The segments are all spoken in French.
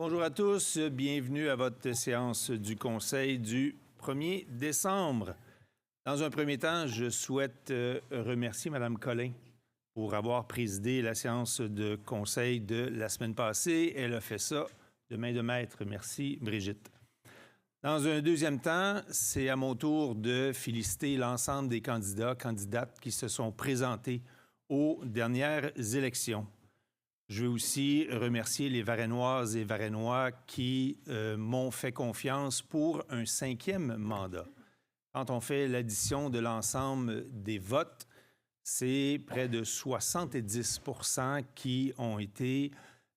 Bonjour à tous, bienvenue à votre séance du Conseil du 1er décembre. Dans un premier temps, je souhaite remercier Mme Collin pour avoir présidé la séance de Conseil de la semaine passée. Elle a fait ça de main de maître. Merci, Brigitte. Dans un deuxième temps, c'est à mon tour de féliciter l'ensemble des candidates qui se sont présentés aux dernières élections. Je veux aussi remercier les Varennoises et Varennois qui m'ont fait confiance pour un 5e mandat. Quand on fait l'addition de l'ensemble des votes, c'est près de 70 % qui ont été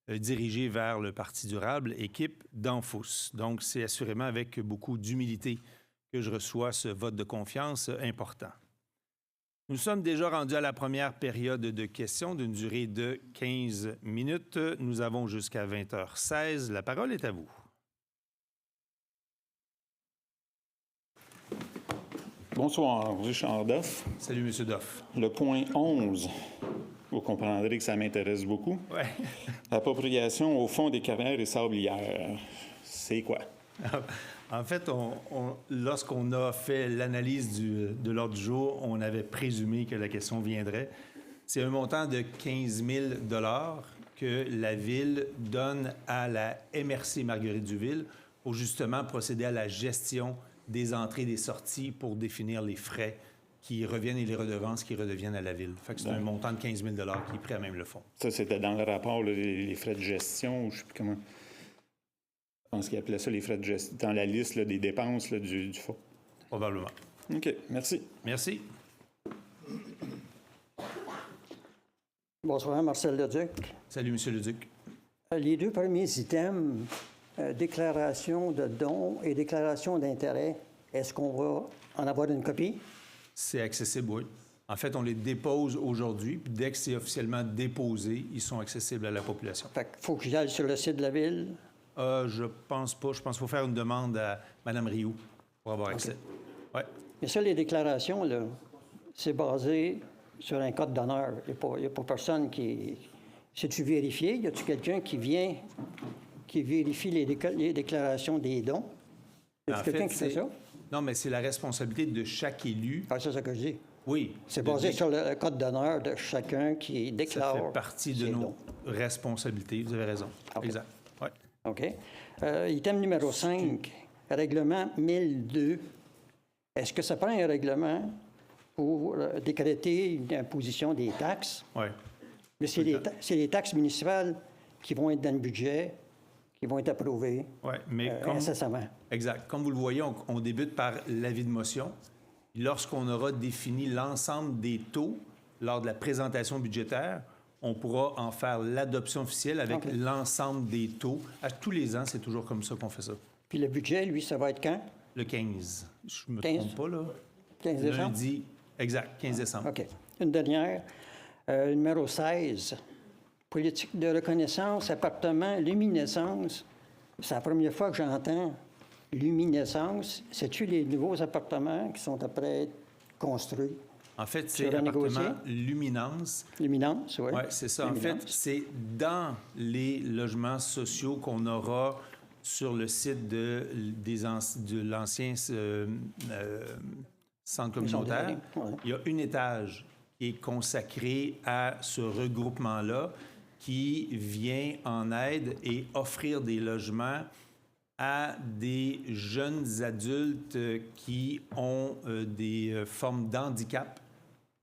dirigés vers le Parti durable, équipe d'Anfous. Donc, c'est assurément avec beaucoup d'humilité que je reçois ce vote de confiance important. Nous sommes déjà rendus à la première période de questions d'une durée de 15 minutes. Nous avons jusqu'à 20h16. La parole est à vous. Bonsoir, Richard Doff. Salut, M. Doff. Le point 11, vous comprendrez que ça m'intéresse beaucoup. Oui. Appropriation au Fonds des carrières et sablières. C'est quoi? En fait, lorsqu'on a fait l'analyse de l'ordre du jour, on avait présumé que la question viendrait. C'est un montant de 15 000 $ que la Ville donne à la MRC Marguerite-Duville pour justement procéder à la gestion des entrées et des sorties pour définir les frais qui reviennent et les redevances qui redeviennent à la Ville. Fait que c'est un montant de 15 000 $ qui est pris à même le fonds. Ça, c'était dans le rapport, là, les frais de gestion, je ne sais plus comment... Je pense qu'il appelait ça les frais de gestion, dans la liste là, des dépenses là, du fonds. Probablement. OK, merci. Merci. Bonsoir, Marcel Leduc. Salut, M. Leduc. Les deux premiers items, déclaration de dons et déclaration d'intérêt, est-ce qu'on va en avoir une copie? C'est accessible, oui. En fait, on les dépose aujourd'hui, puis dès que c'est officiellement déposé, ils sont accessibles à la population. Fait qu'il faut que j'aille sur le site de la Ville? Je pense pas. Je pense qu'il faut faire une demande à Mme Rioux pour avoir accès. Okay. Oui. Mais ça, les déclarations, là, c'est basé sur un code d'honneur. Il n'y a pas personne qui... C'est-tu vérifié? Y a-tu quelqu'un qui vient, qui vérifie les déclarations des dons? Y a-tu quelqu'un qui fait ça? Non, mais c'est la responsabilité de chaque élu. Ah, c'est ça que je dis. Oui. C'est basé sur le code d'honneur de chacun qui déclare. Ça fait partie de nos responsabilités. Vous avez raison. Okay. Exact. Oui. OK. Item numéro 5, règlement 1002. Est-ce que ça prend un règlement pour décréter une imposition des taxes? Oui. Mais c'est les taxes municipales qui vont être dans le budget, qui vont être approuvées incessamment. Exact. Comme vous le voyez, on débute par l'avis de motion. Lorsqu'on aura défini l'ensemble des taux lors de la présentation budgétaire, on pourra en faire l'adoption officielle avec l'ensemble des taux. À tous les ans, c'est toujours comme ça qu'on fait ça. Puis le budget, lui, ça va être quand? Le 15. Je ne me trompe pas, là. 15 décembre? Lundi. Exact, 15 décembre. OK. Une dernière. Numéro 16. Politique de reconnaissance, appartement, luminescence. C'est la première fois que j'entends luminescence. C'est-tu les nouveaux appartements qui sont après être construits? En fait, c'est l'appartement Luminance. Luminance, oui. Oui, c'est ça. En fait, c'est dans les logements sociaux qu'on aura sur le site de l'ancien centre communautaire. Ouais. Il y a un étage qui est consacré à ce regroupement-là qui vient en aide et offrir des logements à des jeunes adultes qui ont des formes d'handicap,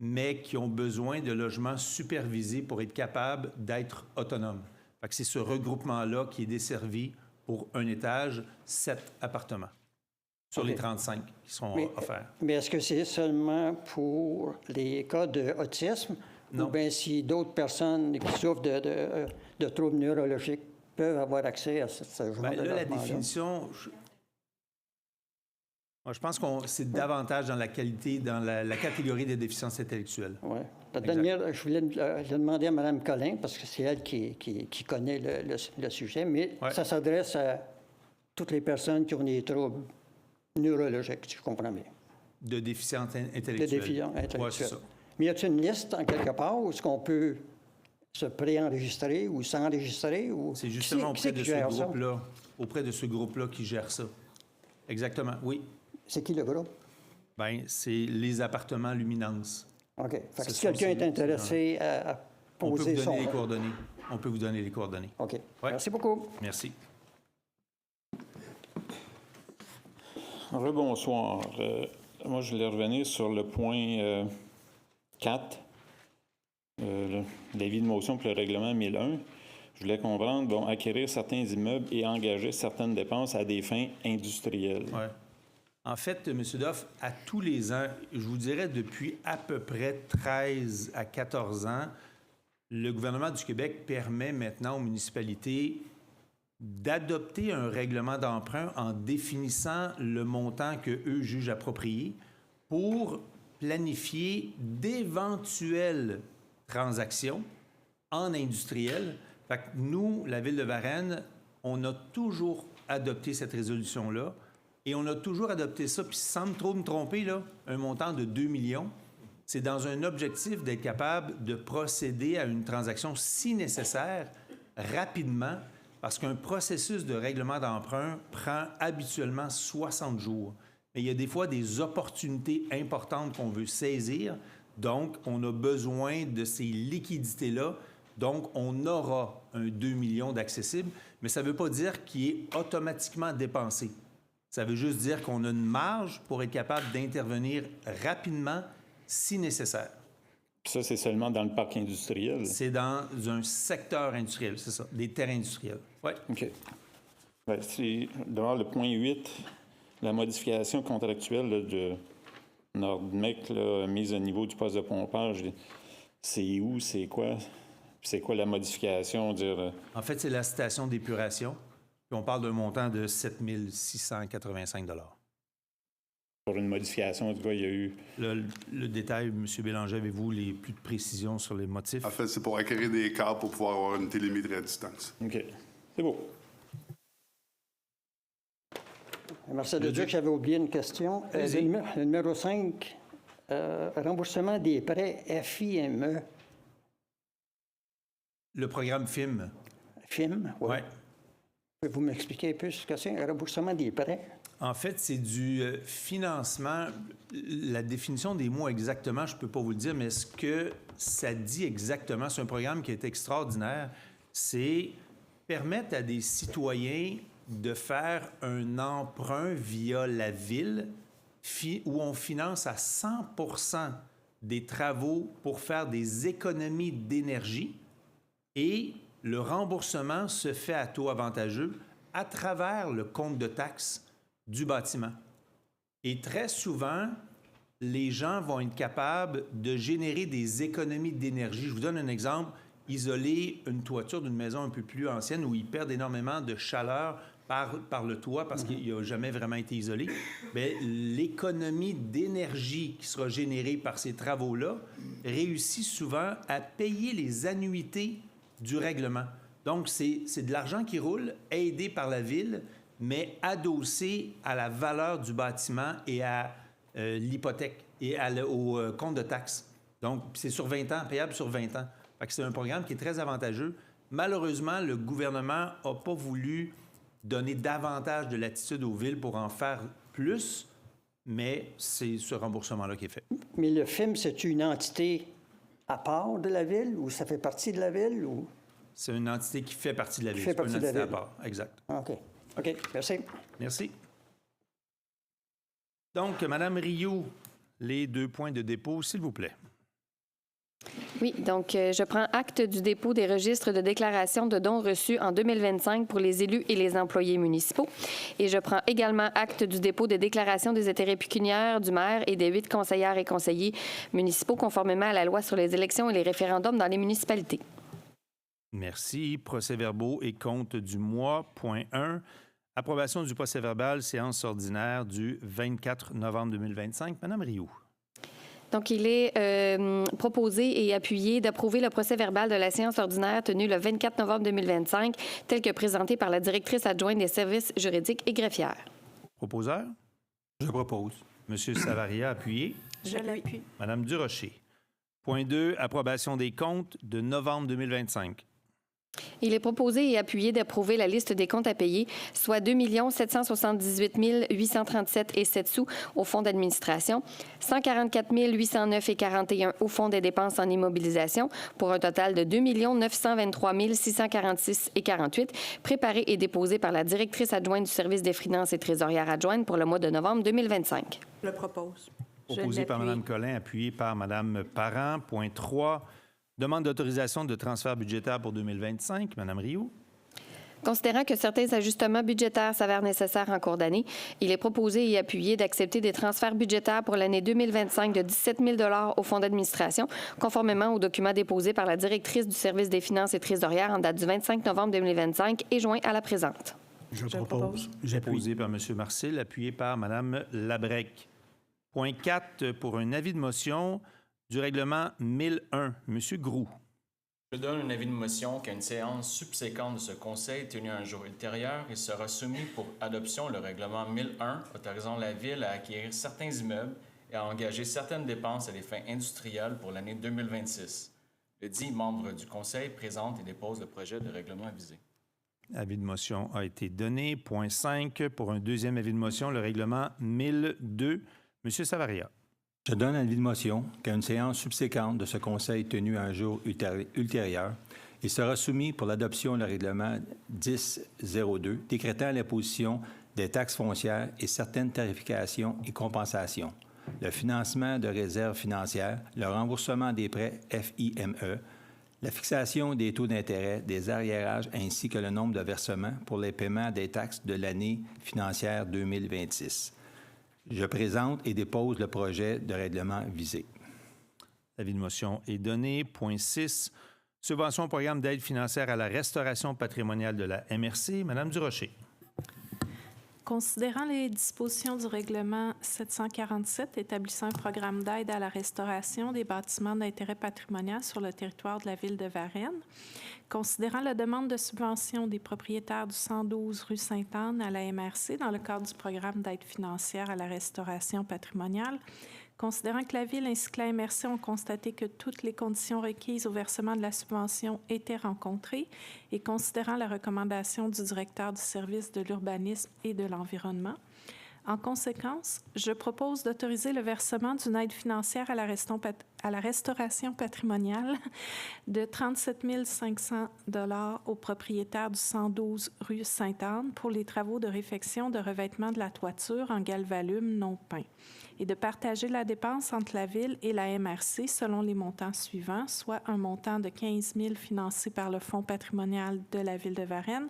mais qui ont besoin de logements supervisés pour être capables d'être autonomes. Fait que c'est ce regroupement-là qui est desservi pour un étage, 7 appartements sur les 35 qui sont offerts. Mais est-ce que c'est seulement pour les cas d'autisme? Non. Ou bien si d'autres personnes qui souffrent de troubles neurologiques peuvent avoir accès à ce genre de logement-là? La définition... Moi, je pense que c'est davantage dans la qualité, dans la catégorie des déficiences intellectuelles. Oui. La dernière, je voulais demander à Mme Collin, parce que c'est elle qui connaît le sujet, mais ça s'adresse à toutes les personnes qui ont des troubles neurologiques, si je comprends bien. De déficience intellectuelle. De déficience intellectuelle. Oui, c'est ça. Mais y a-t-il une liste, en quelque part, où est-ce qu'on peut se préenregistrer ou s'enregistrer? Ou... C'est justement qui auprès de ce groupe-là qui gère ça. Exactement, oui. C'est qui le groupe? Bien, c'est les appartements Luminance. OK. Fait que si quelqu'un est intéressé à poser son... On peut vous donner les coordonnées. OK. Ouais. Merci beaucoup. Merci. Rebonsoir. Moi, je voulais revenir sur le point 4, l'avis de motion pour le règlement 1001. Je voulais comprendre, bon, acquérir certains immeubles et engager certaines dépenses à des fins industrielles. Ouais. En fait, M. Doff, à tous les ans, je vous dirais depuis à peu près 13 à 14 ans, le gouvernement du Québec permet maintenant aux municipalités d'adopter un règlement d'emprunt en définissant le montant qu'eux jugent approprié pour planifier d'éventuelles transactions en industriel. Fait que nous, la Ville de Varennes, on a toujours adopté cette résolution-là et on a toujours adopté ça, puis sans trop me tromper, là, un montant de 2 millions. C'est dans un objectif d'être capable de procéder à une transaction si nécessaire, rapidement, parce qu'un processus de règlement d'emprunt prend habituellement 60 jours. Mais il y a des fois des opportunités importantes qu'on veut saisir, donc on a besoin de ces liquidités-là. Donc, on aura un 2 millions d'accessibles, mais ça ne veut pas dire qu'il est automatiquement dépensé. Ça veut juste dire qu'on a une marge pour être capable d'intervenir rapidement si nécessaire. Ça, c'est seulement dans le parc industriel? C'est dans un secteur industriel, c'est ça, des terres industrielles. Oui. OK. Bien, c'est devant le point 8, la modification contractuelle là, de Nordmec, là, mise au niveau du poste de pompage, c'est où, c'est quoi? C'est quoi la modification? En fait, c'est la station d'épuration. Puis on parle d'un montant de 7 685 $. Pour une modification, en tout cas, il y a eu... Le détail, M. Bélanger, avez-vous les plus de précisions sur les motifs? En fait, c'est pour acquérir des câbles pour pouvoir avoir une télémétrie à distance. OK. C'est beau. Merci de dire que j'avais oublié une question. Le numéro 5, remboursement des prêts FIME. Le programme FIM. FIM, oui. Ouais. Pouvez-vous m'expliquer un peu ce que c'est, un remboursement des prêts? En fait, c'est du financement. La définition des mots exactement, je ne peux pas vous le dire, mais ce que ça dit exactement, c'est un programme qui est extraordinaire, c'est permettre à des citoyens de faire un emprunt via la Ville où on finance à 100 % des travaux pour faire des économies d'énergie et le remboursement se fait à taux avantageux à travers le compte de taxes du bâtiment. Et très souvent, les gens vont être capables de générer des économies d'énergie. Je vous donne un exemple. Isoler une toiture d'une maison un peu plus ancienne où ils perdent énormément de chaleur par le toit parce qu'il n'a jamais vraiment été isolé, bien, l'économie d'énergie qui sera générée par ces travaux-là réussit souvent à payer les annuités du règlement. Donc, c'est de l'argent qui roule, aidé par la Ville, mais adossé à la valeur du bâtiment et à l'hypothèque et au compte de taxes. Donc, c'est sur 20 ans, payable sur 20 ans. Fait que c'est un programme qui est très avantageux. Malheureusement, le gouvernement n'a pas voulu donner davantage de latitude aux villes pour en faire plus, mais c'est ce remboursement-là qui est fait. Mais le FIM, c'est une entité à part de la Ville ou ça fait partie de la Ville? Ou... C'est une entité qui fait partie de la Ville. Fait partie pas une de la entité à Ville. part. Exact. OK. OK, merci. Merci. Donc, Mme Rioux, les 2 points de dépôt, s'il vous plaît. Oui, donc je prends acte du dépôt des registres de déclaration de dons reçus en 2025 pour les élus et les employés municipaux. Et je prends également acte du dépôt des déclarations des intérêts pécuniaires du maire et des 8 conseillères et conseillers municipaux conformément à la loi sur les élections et les référendums dans les municipalités. Merci. Procès-verbaux et comptes du mois. Point 1. Approbation du procès-verbal, séance ordinaire du 24 novembre 2025. Madame Rioux. Donc, il est proposé et appuyé d'approuver le procès-verbal de la séance ordinaire tenue le 24 novembre 2025, tel que présenté par la directrice adjointe des services juridiques et greffières. Proposeur? Je propose. Monsieur Savaria, appuyé. Je l'appuie. Madame Durocher. Point 2, approbation des comptes de novembre 2025. Il est proposé et appuyé d'approuver la liste des comptes à payer, soit 2 778 837 et 7 sous au fonds d'administration, 144 809 et 41 au fonds des dépenses en immobilisation, pour un total de 2 923 646 et 48, préparés et déposés par la directrice adjointe du service des finances et trésorière adjointe pour le mois de novembre 2025. Je le propose. Proposé par Mme Collin, appuyé par Mme Parent. Point 3, demande d'autorisation de transfert budgétaire pour 2025. Mme Rioux. Considérant que certains ajustements budgétaires s'avèrent nécessaires en cours d'année, il est proposé et appuyé d'accepter des transferts budgétaires pour l'année 2025 de 17 000 $ au fonds d'administration, conformément aux documents déposés par la directrice du service des finances et trésorière en date du 25 novembre 2025 et joints à la présente. Je propose. Proposé par M. Marcil, appuyé par Mme Labrec. Point 4, pour un avis de motion du règlement 1001. M. Groux. Je donne un avis de motion qu'à une séance subséquente de ce Conseil tenue un jour ultérieur, il sera soumis pour adoption le règlement 1001 autorisant la Ville à acquérir certains immeubles et à engager certaines dépenses à des fins industrielles pour l'année 2026. Le dit membre du Conseil présente et dépose le projet de règlement visé. Avis de motion a été donné. Point 5, pour un deuxième avis de motion, le règlement 1002. M. Savaria. Je donne un avis de motion qu'à une séance subséquente de ce Conseil tenu un jour ultérieur, il sera soumis pour l'adoption le règlement 1002 décrétant l'imposition des taxes foncières et certaines tarifications et compensations, le financement de réserves financières, le remboursement des prêts FIME, la fixation des taux d'intérêt, des arriérages ainsi que le nombre de versements pour les paiements des taxes de l'année financière 2026. Je présente et dépose le projet de règlement visé. L'avis de motion est donné. Point 6, subvention au programme d'aide financière à la restauration patrimoniale de la MRC. Madame Durocher. Considérant les dispositions du règlement 747 établissant un programme d'aide à la restauration des bâtiments d'intérêt patrimonial sur le territoire de la ville de Varennes, considérant la demande de subvention des propriétaires du 112 rue Sainte-Anne à la MRC dans le cadre du programme d'aide financière à la restauration patrimoniale, considérant que la Ville ainsi que la MRC ont constaté que toutes les conditions requises au versement de la subvention étaient rencontrées et considérant la recommandation du directeur du service de l'urbanisme et de l'environnement, en conséquence, je propose d'autoriser le versement d'une aide financière à la restauration patrimoniale de 37 500 $ aux propriétaires du 112 rue Sainte-Anne pour les travaux de réfection de revêtement de la toiture en galvalume non peint et de partager la dépense entre la Ville et la MRC selon les montants suivants, soit un montant de 15 000 financé par le Fonds patrimonial de la Ville de Varennes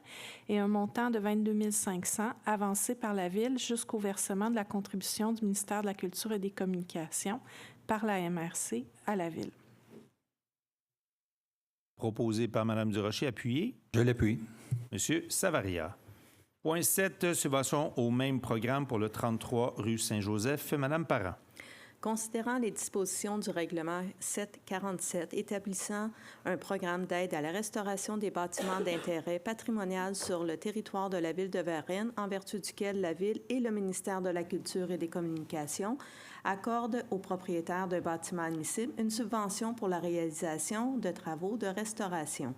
et un montant de 22 500 avancé par la Ville jusqu'au versement de la contribution du ministère de la Culture et des Communications par la MRC à la Ville. Proposé par Mme Durocher, appuyé. Je l'appuie. M. Savaria. Point 7, subvention au même programme pour le 33 rue Saint-Joseph. Mme Parent. Considérant les dispositions du règlement 747 établissant un programme d'aide à la restauration des bâtiments d'intérêt patrimonial sur le territoire de la Ville de Varennes, en vertu duquel la Ville et le ministère de la Culture et des Communications accordent aux propriétaires d'un bâtiment admissible une subvention pour la réalisation de travaux de restauration.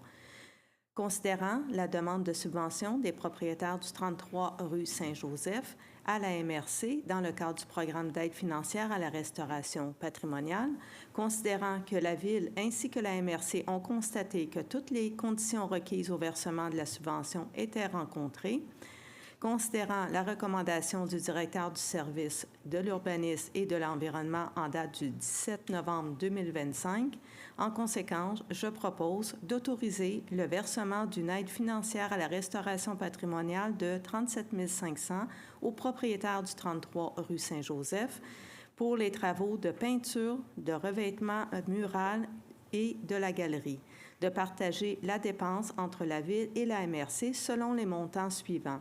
Considérant la demande de subvention des propriétaires du 33 rue Saint-Joseph à la MRC dans le cadre du programme d'aide financière à la restauration patrimoniale, considérant que la Ville ainsi que la MRC ont constaté que toutes les conditions requises au versement de la subvention étaient rencontrées, considérant la recommandation du directeur du service de l'urbanisme et de l'environnement en date du 17 novembre 2025, en conséquence, je propose d'autoriser le versement d'une aide financière à la restauration patrimoniale de 37 500 aux propriétaires du 33 rue Saint-Joseph pour les travaux de peinture, de revêtement mural et de la galerie, de partager la dépense entre la Ville et la MRC selon les montants suivants.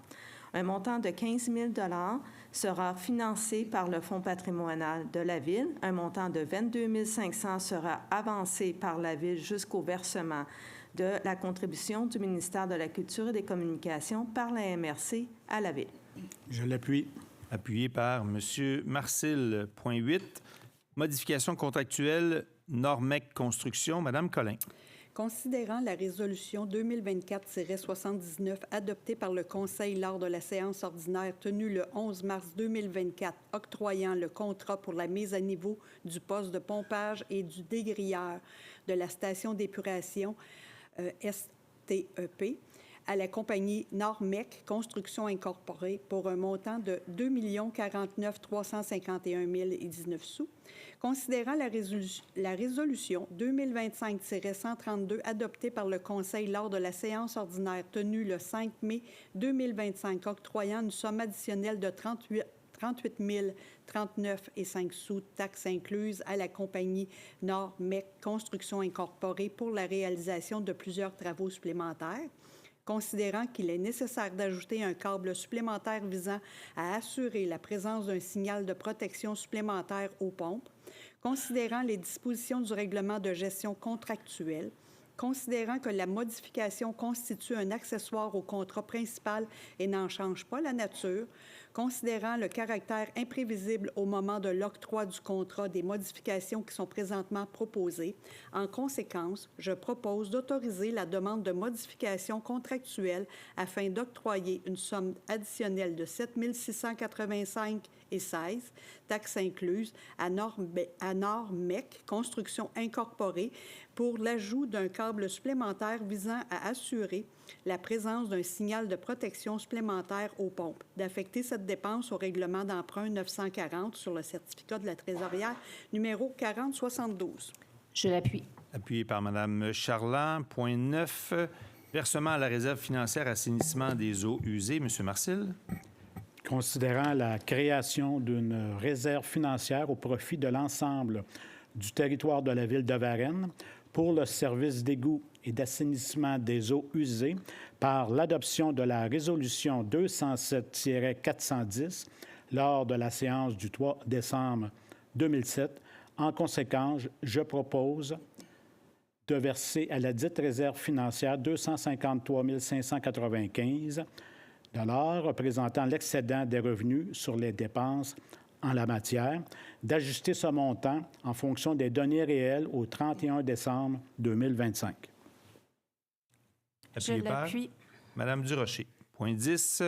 Un montant de 15 000 $ sera financé par le Fonds patrimonial de la Ville. Un montant de 22 500 sera avancé par la Ville jusqu'au versement de la contribution du ministère de la Culture et des Communications par la MRC à la Ville. Je l'appuie. Appuyé par M. Marcil. Point 8, Modification contractuelle Normec Construction, Madame Collin. Considérant la résolution 2024-79 adoptée par le Conseil lors de la séance ordinaire tenue le 11 mars 2024 octroyant le contrat pour la mise à niveau du poste de pompage et du dégrilleur de la station d'épuration STEP à la compagnie Normec Construction Incorporée pour un montant de 2 049 351 019 sous. Considérant la résolution 2025-132 adoptée par le Conseil lors de la séance ordinaire tenue le 5 mai 2025 octroyant une somme additionnelle de 38 039 et 5 sous, taxes incluses, à la compagnie Normec Construction Incorporée pour la réalisation de plusieurs travaux supplémentaires. Considérant qu'il est nécessaire d'ajouter un câble supplémentaire visant à assurer la présence d'un signal de protection supplémentaire aux pompes, considérant les dispositions du règlement de gestion contractuelle, considérant que la modification constitue un accessoire au contrat principal et n'en change pas la nature, considérant le caractère imprévisible au moment de l'octroi du contrat des modifications qui sont présentement proposées. En conséquence, je propose d'autoriser la demande de modification contractuelle afin d'octroyer une somme additionnelle de 7 685 et 16, taxes incluses, à Normec Construction Incorporée pour l'ajout d'un câble supplémentaire visant à assurer la présence d'un signal de protection supplémentaire aux pompes, d'affecter cette dépense au règlement d'emprunt 940 sur le certificat de la trésorière numéro 4072. Je l'appuie. Appuyé par Mme Charland. Point 9, versement à la réserve financière assainissement des eaux usées. M. Marcil. Considérant la création d'une réserve financière au profit de l'ensemble du territoire de la Ville de Varennes pour le service d'égout et d'assainissement des eaux usées par l'adoption de la résolution 207-410 lors de la séance du 3 décembre 2007. En conséquence, je propose de verser à la dite réserve financière 253 595 représentant l'excédent des revenus sur les dépenses en la matière, d'ajuster ce montant en fonction des données réelles au 31 décembre 2025. Appuyé Je l'appuie. par Mme Durocher. Point 10,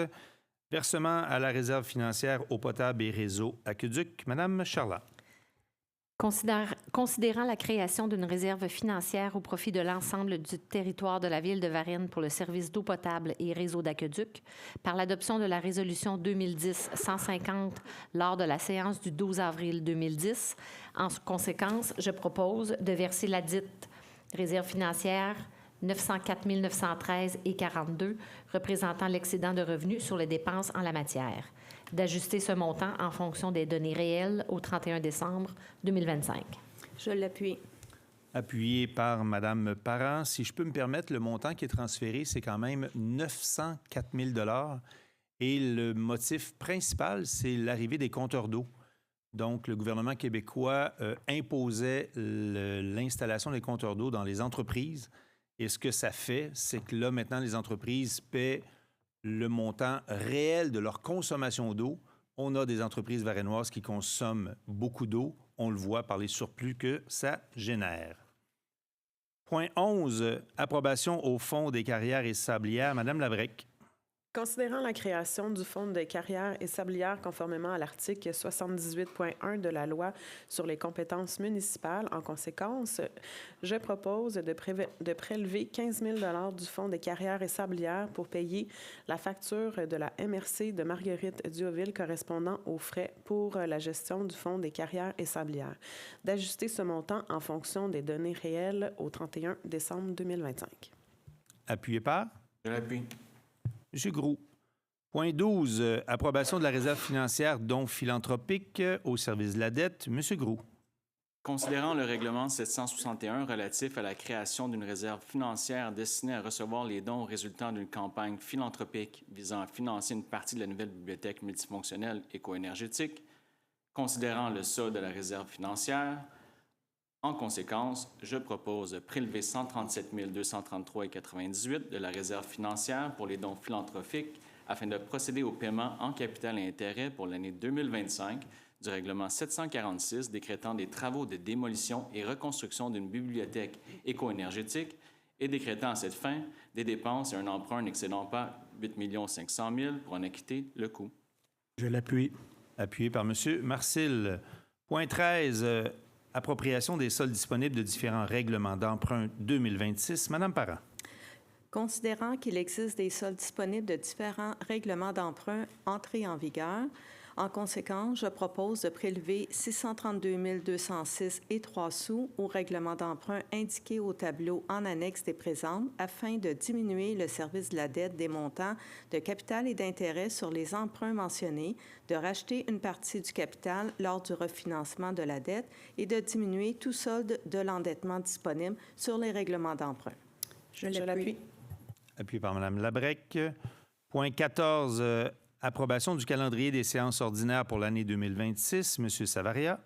versement à la réserve financière eau potable et réseau aqueduc. Mme Charland. Considérant la création d'une réserve financière au profit de l'ensemble du territoire de la Ville de Varennes pour le service d'eau potable et réseau d'aqueduc, par l'adoption de la résolution 2010-150 lors de la séance du 12 avril 2010, en conséquence, je propose de verser la dite réserve financière 904 913 et 42 représentant l'excédent de revenus sur les dépenses en la matière, d'ajuster ce montant en fonction des données réelles au 31 décembre 2025. Je l'appuie. Appuyé par Mme Parent. Si je peux me permettre, le montant qui est transféré, c'est quand même 904 000 $ et le motif principal, c'est l'arrivée des compteurs d'eau. Donc, le gouvernement québécois imposait l'installation des compteurs d'eau dans les entreprises. Et ce que ça fait, c'est que là, maintenant, les entreprises paient le montant réel de leur consommation d'eau. On a des entreprises varennoises qui consomment beaucoup d'eau. On le voit par les surplus que ça génère. Point 11, approbation au Fonds des carrières et sablières. Madame Labrec. Considérant la création du Fonds des carrières et sablières conformément à l'article 78.1 de la Loi sur les compétences municipales, en conséquence, je propose de prélever 15 000 $ du Fonds des carrières et sablières pour payer la facture de la MRC de Marguerite Diouville correspondant aux frais pour la gestion du Fonds des carrières et sablières, d'ajuster ce montant en fonction des données réelles au 31 décembre 2025. Appuyé par? Je l'appuie. M. Groux. Point 12, approbation de la réserve financière dons philanthropiques au service de la dette. M. Groux. Considérant le règlement 761 relatif à la création d'une réserve financière destinée à recevoir les dons résultant d'une campagne philanthropique visant à financer une partie de la nouvelle bibliothèque multifonctionnelle éco-énergétique, considérant le solde de la réserve financière, en conséquence, je propose de prélever 137 233,98 de la réserve financière pour les dons philanthropiques afin de procéder au paiement en capital et intérêts pour l'année 2025 du règlement 746 décrétant des travaux de démolition et reconstruction d'une bibliothèque éco-énergétique et décrétant à cette fin des dépenses et un emprunt n'excédant pas 8 500 000 pour en acquitter le coût. Je l'appuie. Appuyé par M. Marcil. Point 13, appropriation des soldes disponibles de différents règlements d'emprunt 2026. Madame Parent. Considérant qu'il existe des soldes disponibles de différents règlements d'emprunt entrés en vigueur, en conséquence, je propose de prélever 632 206 et 3 sous au règlement d'emprunt indiqué au tableau en annexe des présentes afin de diminuer le service de la dette des montants de capital et d'intérêt sur les emprunts mentionnés, de racheter une partie du capital lors du refinancement de la dette et de diminuer tout solde de l'endettement disponible sur les règlements d'emprunt. Je l'appuie. Appuyé par Mme Labrec. Point 14, approbation du calendrier des séances ordinaires pour l'année 2026. M. Savaria.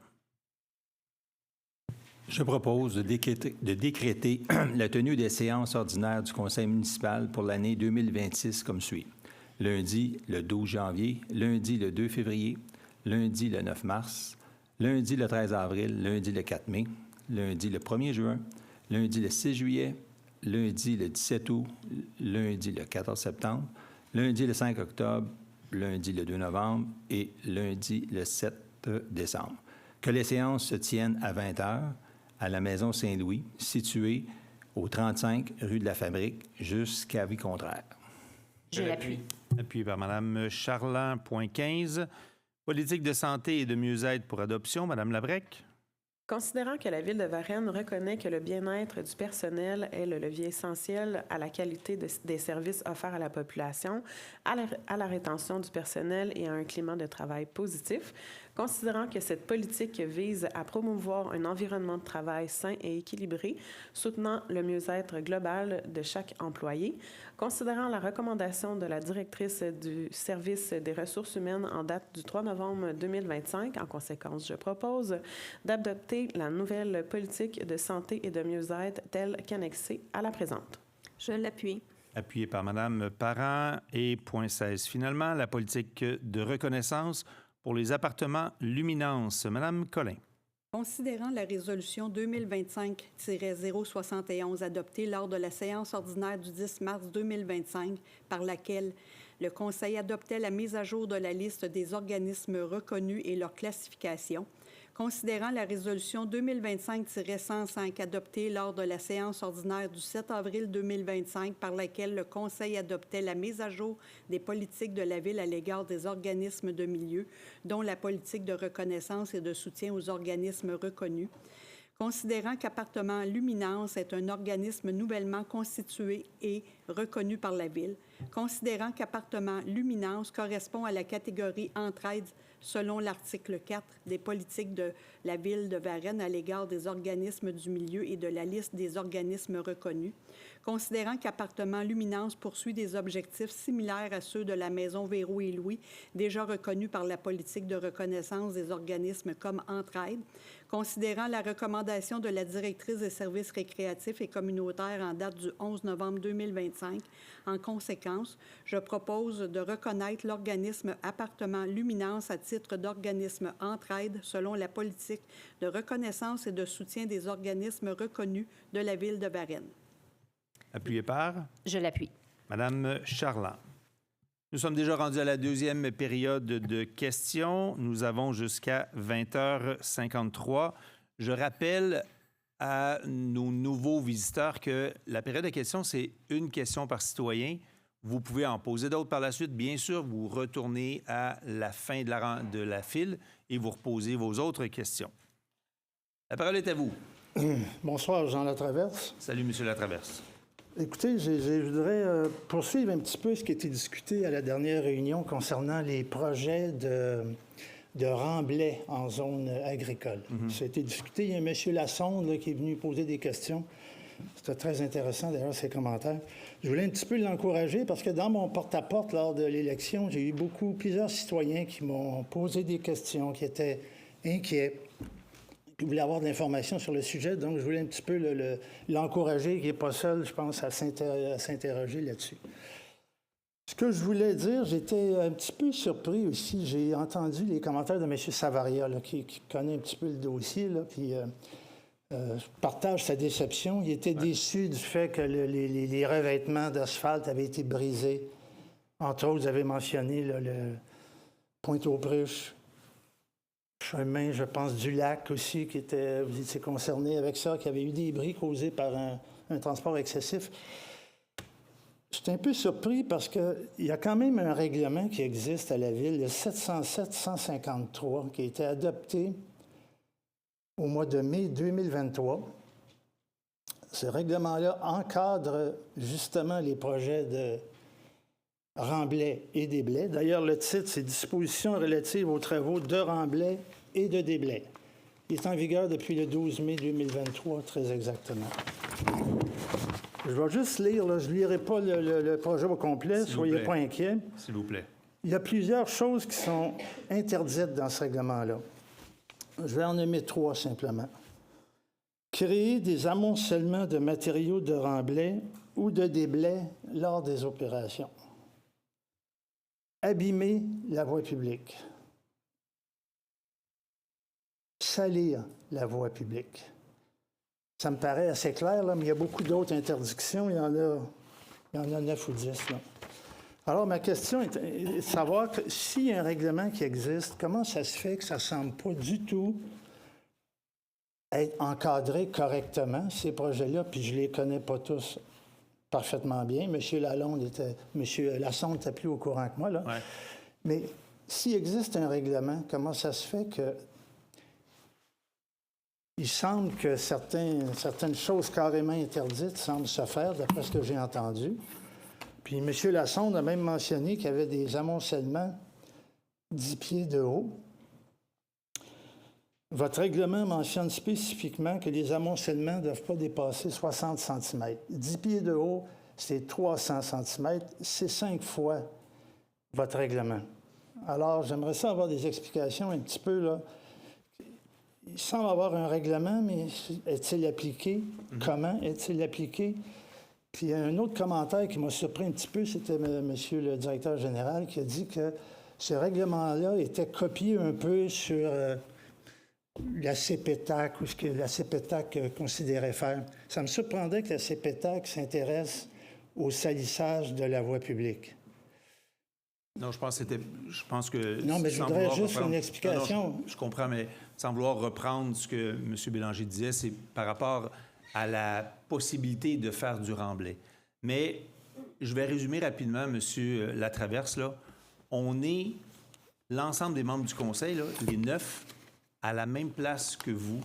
Je propose de décréter la tenue des séances ordinaires du Conseil municipal pour l'année 2026 comme suit. Lundi, le 12 janvier, lundi, le 2 février, lundi, le 9 mars, lundi, le 13 avril, lundi, le 4 mai, lundi, le 1er juin, lundi, le 6 juillet, lundi, le 17 août, lundi, le 14 septembre, lundi, le 5 octobre, lundi, le 2 novembre et lundi, le 7 décembre. Que les séances se tiennent à 20 heures à la Maison Saint-Louis, située au 35 rue de la Fabrique, jusqu'à avis contraire. Je l'appuie. Appuyé par Mme Charland. Point 15, politique de santé et de mieux-être pour adoption. Mme Labrec. Considérant que la Ville de Varennes reconnaît que le bien-être du personnel est le levier essentiel à la qualité des services offerts à la population, à la rétention du personnel et à un climat de travail positif, considérant que cette politique vise à promouvoir un environnement de travail sain et équilibré, soutenant le mieux-être global de chaque employé, considérant la recommandation de la directrice du service des ressources humaines en date du 3 novembre 2025, en conséquence, je propose d'adopter la nouvelle politique de santé et de mieux-être telle qu'annexée à la présente. Je l'appuie. Appuyé par Mme Parent. Et point 16, finalement, la politique de reconnaissance pour les appartements Luminance. Mme Collin. Considérant la résolution 2025-071 adoptée lors de la séance ordinaire du 10 mars 2025, par laquelle le Conseil adoptait la mise à jour de la liste des organismes reconnus et leur classification, considérant la résolution 2025-105 adoptée lors de la séance ordinaire du 7 avril 2025 par laquelle le Conseil adoptait la mise à jour des politiques de la Ville à l'égard des organismes de milieu, dont la politique de reconnaissance et de soutien aux organismes reconnus, considérant qu'Appartement Luminance est un organisme nouvellement constitué et reconnu par la Ville, considérant qu'Appartement Luminance correspond à la catégorie entraide selon l'article 4 des politiques de la Ville de Varennes à l'égard des organismes du milieu et de la liste des organismes reconnus, considérant qu'Appartement Luminance poursuit des objectifs similaires à ceux de la Maison Véro et Louis, déjà reconnus par la politique de reconnaissance des organismes comme entraide, considérant la recommandation de la directrice des services récréatifs et communautaires en date du 11 novembre 2025. En conséquence, je propose de reconnaître l'organisme Appartement Luminance à titre d'organisme entraide selon la politique de reconnaissance et de soutien des organismes reconnus de la Ville de Varennes. Appuyé par? Je l'appuie. Mme Charland. Nous sommes déjà rendus à la deuxième période de questions. Nous avons jusqu'à 20h53. Je rappelle à nos nouveaux visiteurs que la période de questions, c'est une question par citoyen. Vous pouvez en poser d'autres par la suite. Bien sûr, vous retournez à la fin de la file et vous reposez vos autres questions. La parole est à vous. Bonsoir, Jean Latraverse. Salut, M. Latraverse. Écoutez, je voudrais poursuivre un petit peu ce qui a été discuté à la dernière réunion concernant les projets de remblai en zone agricole. Ça a été discuté. Il y a M. Lassonde là, qui est venu poser des questions. C'était très intéressant, d'ailleurs, ses commentaires. Je voulais un petit peu l'encourager parce que dans mon porte-à-porte lors de l'élection, j'ai eu plusieurs citoyens qui m'ont posé des questions, qui étaient inquiets, qui voulaient avoir de l'information sur le sujet. Donc, je voulais un petit peu l'encourager, qui n'est pas seul, je pense, à s'interroger là-dessus. Ce que je voulais dire, j'étais un petit peu surpris aussi. J'ai entendu les commentaires de M. Savaria, là, qui connaît un petit peu le dossier, là, puis je partage sa déception. Il était déçu du fait que les revêtements d'asphalte avaient été brisés. Entre autres, vous avez mentionné là, le Pointe-aux-Bruches, chemin, je pense, du lac aussi, vous étiez concerné avec ça, qui avait eu des bris causés par un transport excessif. J'étais un peu surpris parce qu'il y a quand même un règlement qui existe à la Ville, le 707-153, qui a été adopté au mois de mai 2023. Ce règlement-là encadre justement les projets de Remblai et Desblais. D'ailleurs, le titre, c'est « Dispositions relatives aux travaux de Remblai et de Desblais ». Il est en vigueur depuis le 12 mai 2023, très exactement. Je vais juste lire, là, je ne lirai pas le projet au complet, soyez pas inquiets. S'il vous plaît. Il y a plusieurs choses qui sont interdites dans ce règlement-là. Je vais en nommer 3 simplement. Créer des amoncellements de matériaux de Remblai ou de Desblais lors des opérations. Abîmer la voie publique. Salir la voie publique. Ça me paraît assez clair, là, mais il y a beaucoup d'autres interdictions. Il y en a 9 ou 10. Là. Alors, ma question est de savoir que s'il y a un règlement qui existe, comment ça se fait que ça ne semble pas du tout être encadré correctement, ces projets-là, puis je ne les connais pas tous parfaitement bien. M. Lassonde était plus au courant que moi, là. Ouais. Mais s'il existe un règlement, comment ça se fait que il semble que certaines choses carrément interdites semblent se faire, d'après ce que j'ai entendu. Puis M. Lassonde a même mentionné qu'il y avait des amoncellements 10 pieds de haut. Votre règlement mentionne spécifiquement que les amoncellements ne doivent pas dépasser 60 cm. 10 pieds de haut, c'est 300 cm. C'est 5 fois votre règlement. Alors, j'aimerais ça avoir des explications un petit peu, là. Il semble avoir un règlement, mais est-il appliqué? Comment est-il appliqué? Puis il y a un autre commentaire qui m'a surpris un petit peu, c'était monsieur le directeur général qui a dit que ce règlement-là était copié un peu sur la CPTAC ou ce que la CPTAC considérait faire. Ça me surprendrait que la CPTAC s'intéresse au salissage de la voie publique. Non, je pense que... Non, mais je voudrais juste une explication. Non, je comprends, mais sans vouloir reprendre ce que M. Bélanger disait, c'est par rapport à la possibilité de faire du remblai. Mais je vais résumer rapidement, M. Latraverse, là. On est, l'ensemble des membres du Conseil, là, les 9, à la même place que vous,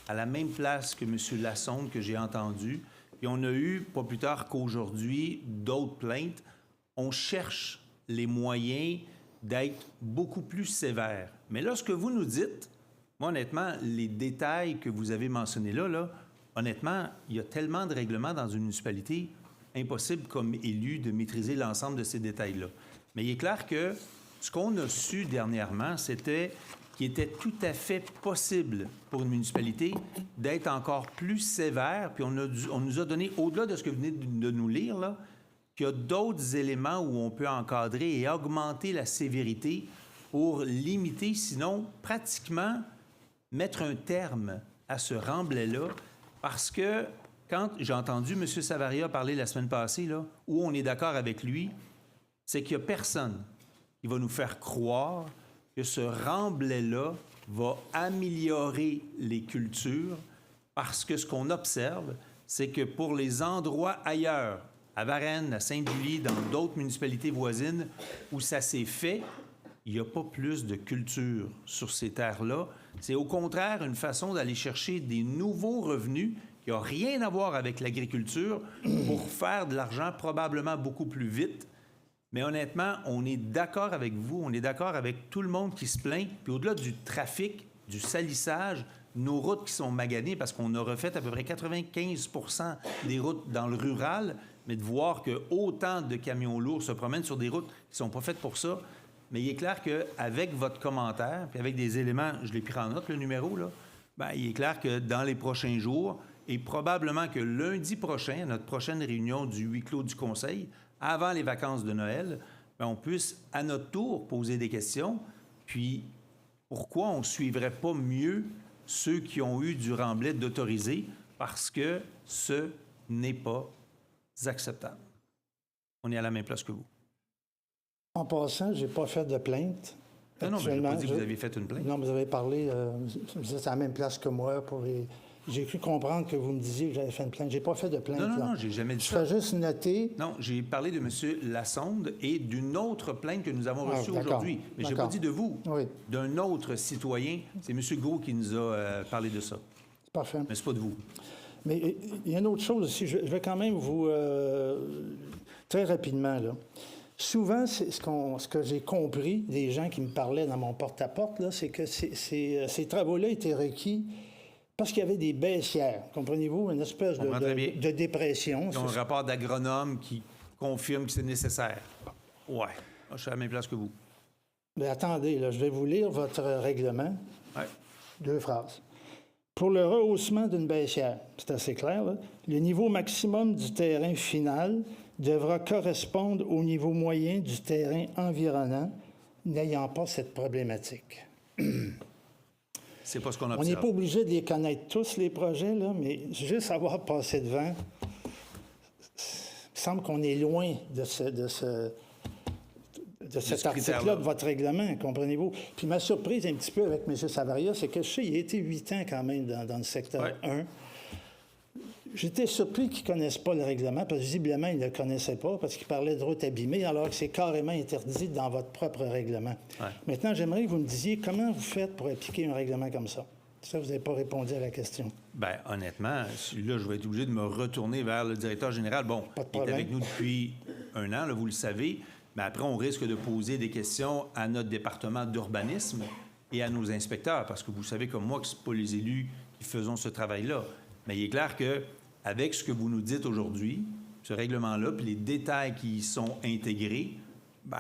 à la même place que M. Lassonde, que j'ai entendu. Puis on a eu, pas plus tard qu'aujourd'hui, d'autres plaintes. On cherche les moyens d'être beaucoup plus sévères. Mais là, ce que vous nous dites, moi, honnêtement, les détails que vous avez mentionnés là, honnêtement, il y a tellement de règlements dans une municipalité, impossible comme élu de maîtriser l'ensemble de ces détails-là. Mais il est clair que ce qu'on a su dernièrement, c'était qu'il était tout à fait possible pour une municipalité d'être encore plus sévère, puis on nous a donné, au-delà de ce que vous venez de nous lire, là, qu'il y a d'autres éléments où on peut encadrer et augmenter la sévérité pour limiter, sinon pratiquement mettre un terme à ce remblai-là, parce que quand j'ai entendu M. Savaria parler la semaine passée, là, où on est d'accord avec lui, c'est qu'il n'y a personne qui va nous faire croire que ce remblai-là va améliorer les cultures, parce que ce qu'on observe, c'est que pour les endroits ailleurs, à Varennes, à Sainte-Julie, dans d'autres municipalités voisines, où ça s'est fait, il n'y a pas plus de culture sur ces terres-là. C'est au contraire une façon d'aller chercher des nouveaux revenus qui n'ont rien à voir avec l'agriculture pour faire de l'argent probablement beaucoup plus vite. Mais honnêtement, on est d'accord avec vous, on est d'accord avec tout le monde qui se plaint. Puis au-delà du trafic, du salissage, nos routes qui sont maganées, parce qu'on a refait à peu près 95 % des routes dans le rural, mais de voir que autant de camions lourds se promènent sur des routes qui ne sont pas faites pour ça. Mais il est clair qu'avec votre commentaire, puis avec des éléments, je l'ai pris en note, le numéro, là, bien, il est clair que dans les prochains jours, et probablement que lundi prochain, notre prochaine réunion du huis clos du Conseil, avant les vacances de Noël, bien, on puisse à notre tour poser des questions, puis pourquoi on ne suivrait pas mieux ceux qui ont eu du remblai d'autoriser, parce que ce n'est pas acceptable. On est à la même place que vous. En passant, je n'ai pas fait de plainte. Non, mais je n'ai pas dit que vous aviez fait une plainte. Non, vous avez parlé, vous êtes à la même place que moi pour les... J'ai cru comprendre que vous me disiez que j'avais fait une plainte. Je n'ai pas fait de plainte. Non, j'ai jamais dit ça. Je fais juste noter... Non, j'ai parlé de M. Lassonde et d'une autre plainte que nous avons reçue aujourd'hui. Mais je n'ai pas dit de vous. Oui. D'un autre citoyen. C'est M. Gault qui nous a parlé de ça. C'est parfait. Mais ce n'est pas de vous. Mais il y a une autre chose aussi. Je vais quand même vous... très rapidement, là. Souvent, ce que j'ai compris des gens qui me parlaient dans mon porte-à-porte, là, c'est que ces travaux-là étaient requis parce qu'il y avait des baissières. Comprenez-vous? Une espèce de dépression. Ils ont un rapport d'agronome qui confirme que c'est nécessaire. Ouais. Je suis à la même place que vous. Mais attendez, là, je vais vous lire votre règlement. Ouais. 2 phrases. Pour le rehaussement d'une baissière, c'est assez clair, là, le niveau maximum du terrain final devra correspondre au niveau moyen du terrain environnant, n'ayant pas cette problématique. C'est pas ce qu'on observe. On n'est pas obligé de les connaître tous, les projets, là, mais juste avoir passé devant, il me semble qu'on est loin de cet article-là de votre règlement, comprenez-vous? Puis ma surprise un petit peu avec M. Savaria, c'est que je sais, il a été 8 ans quand même dans le secteur 1. J'étais surpris qu'ils ne connaissent pas le règlement, parce que visiblement, ils ne le connaissaient pas, parce qu'ils parlaient de route abîmée, alors que c'est carrément interdit dans votre propre règlement. Ouais. Maintenant, j'aimerais que vous me disiez comment vous faites pour appliquer un règlement comme ça. Ça, vous n'avez pas répondu à la question. Bien, honnêtement, là, je vais être obligé de me retourner vers le directeur général. Bon, il est avec nous depuis 1 an, là, vous le savez, mais après, on risque de poser des questions à notre département d'urbanisme et à nos inspecteurs, parce que vous savez comme moi que ce n'est pas les élus qui faisons ce travail-là. Mais il est clair que avec ce que vous nous dites aujourd'hui, ce règlement-là, puis les détails qui y sont intégrés, bien,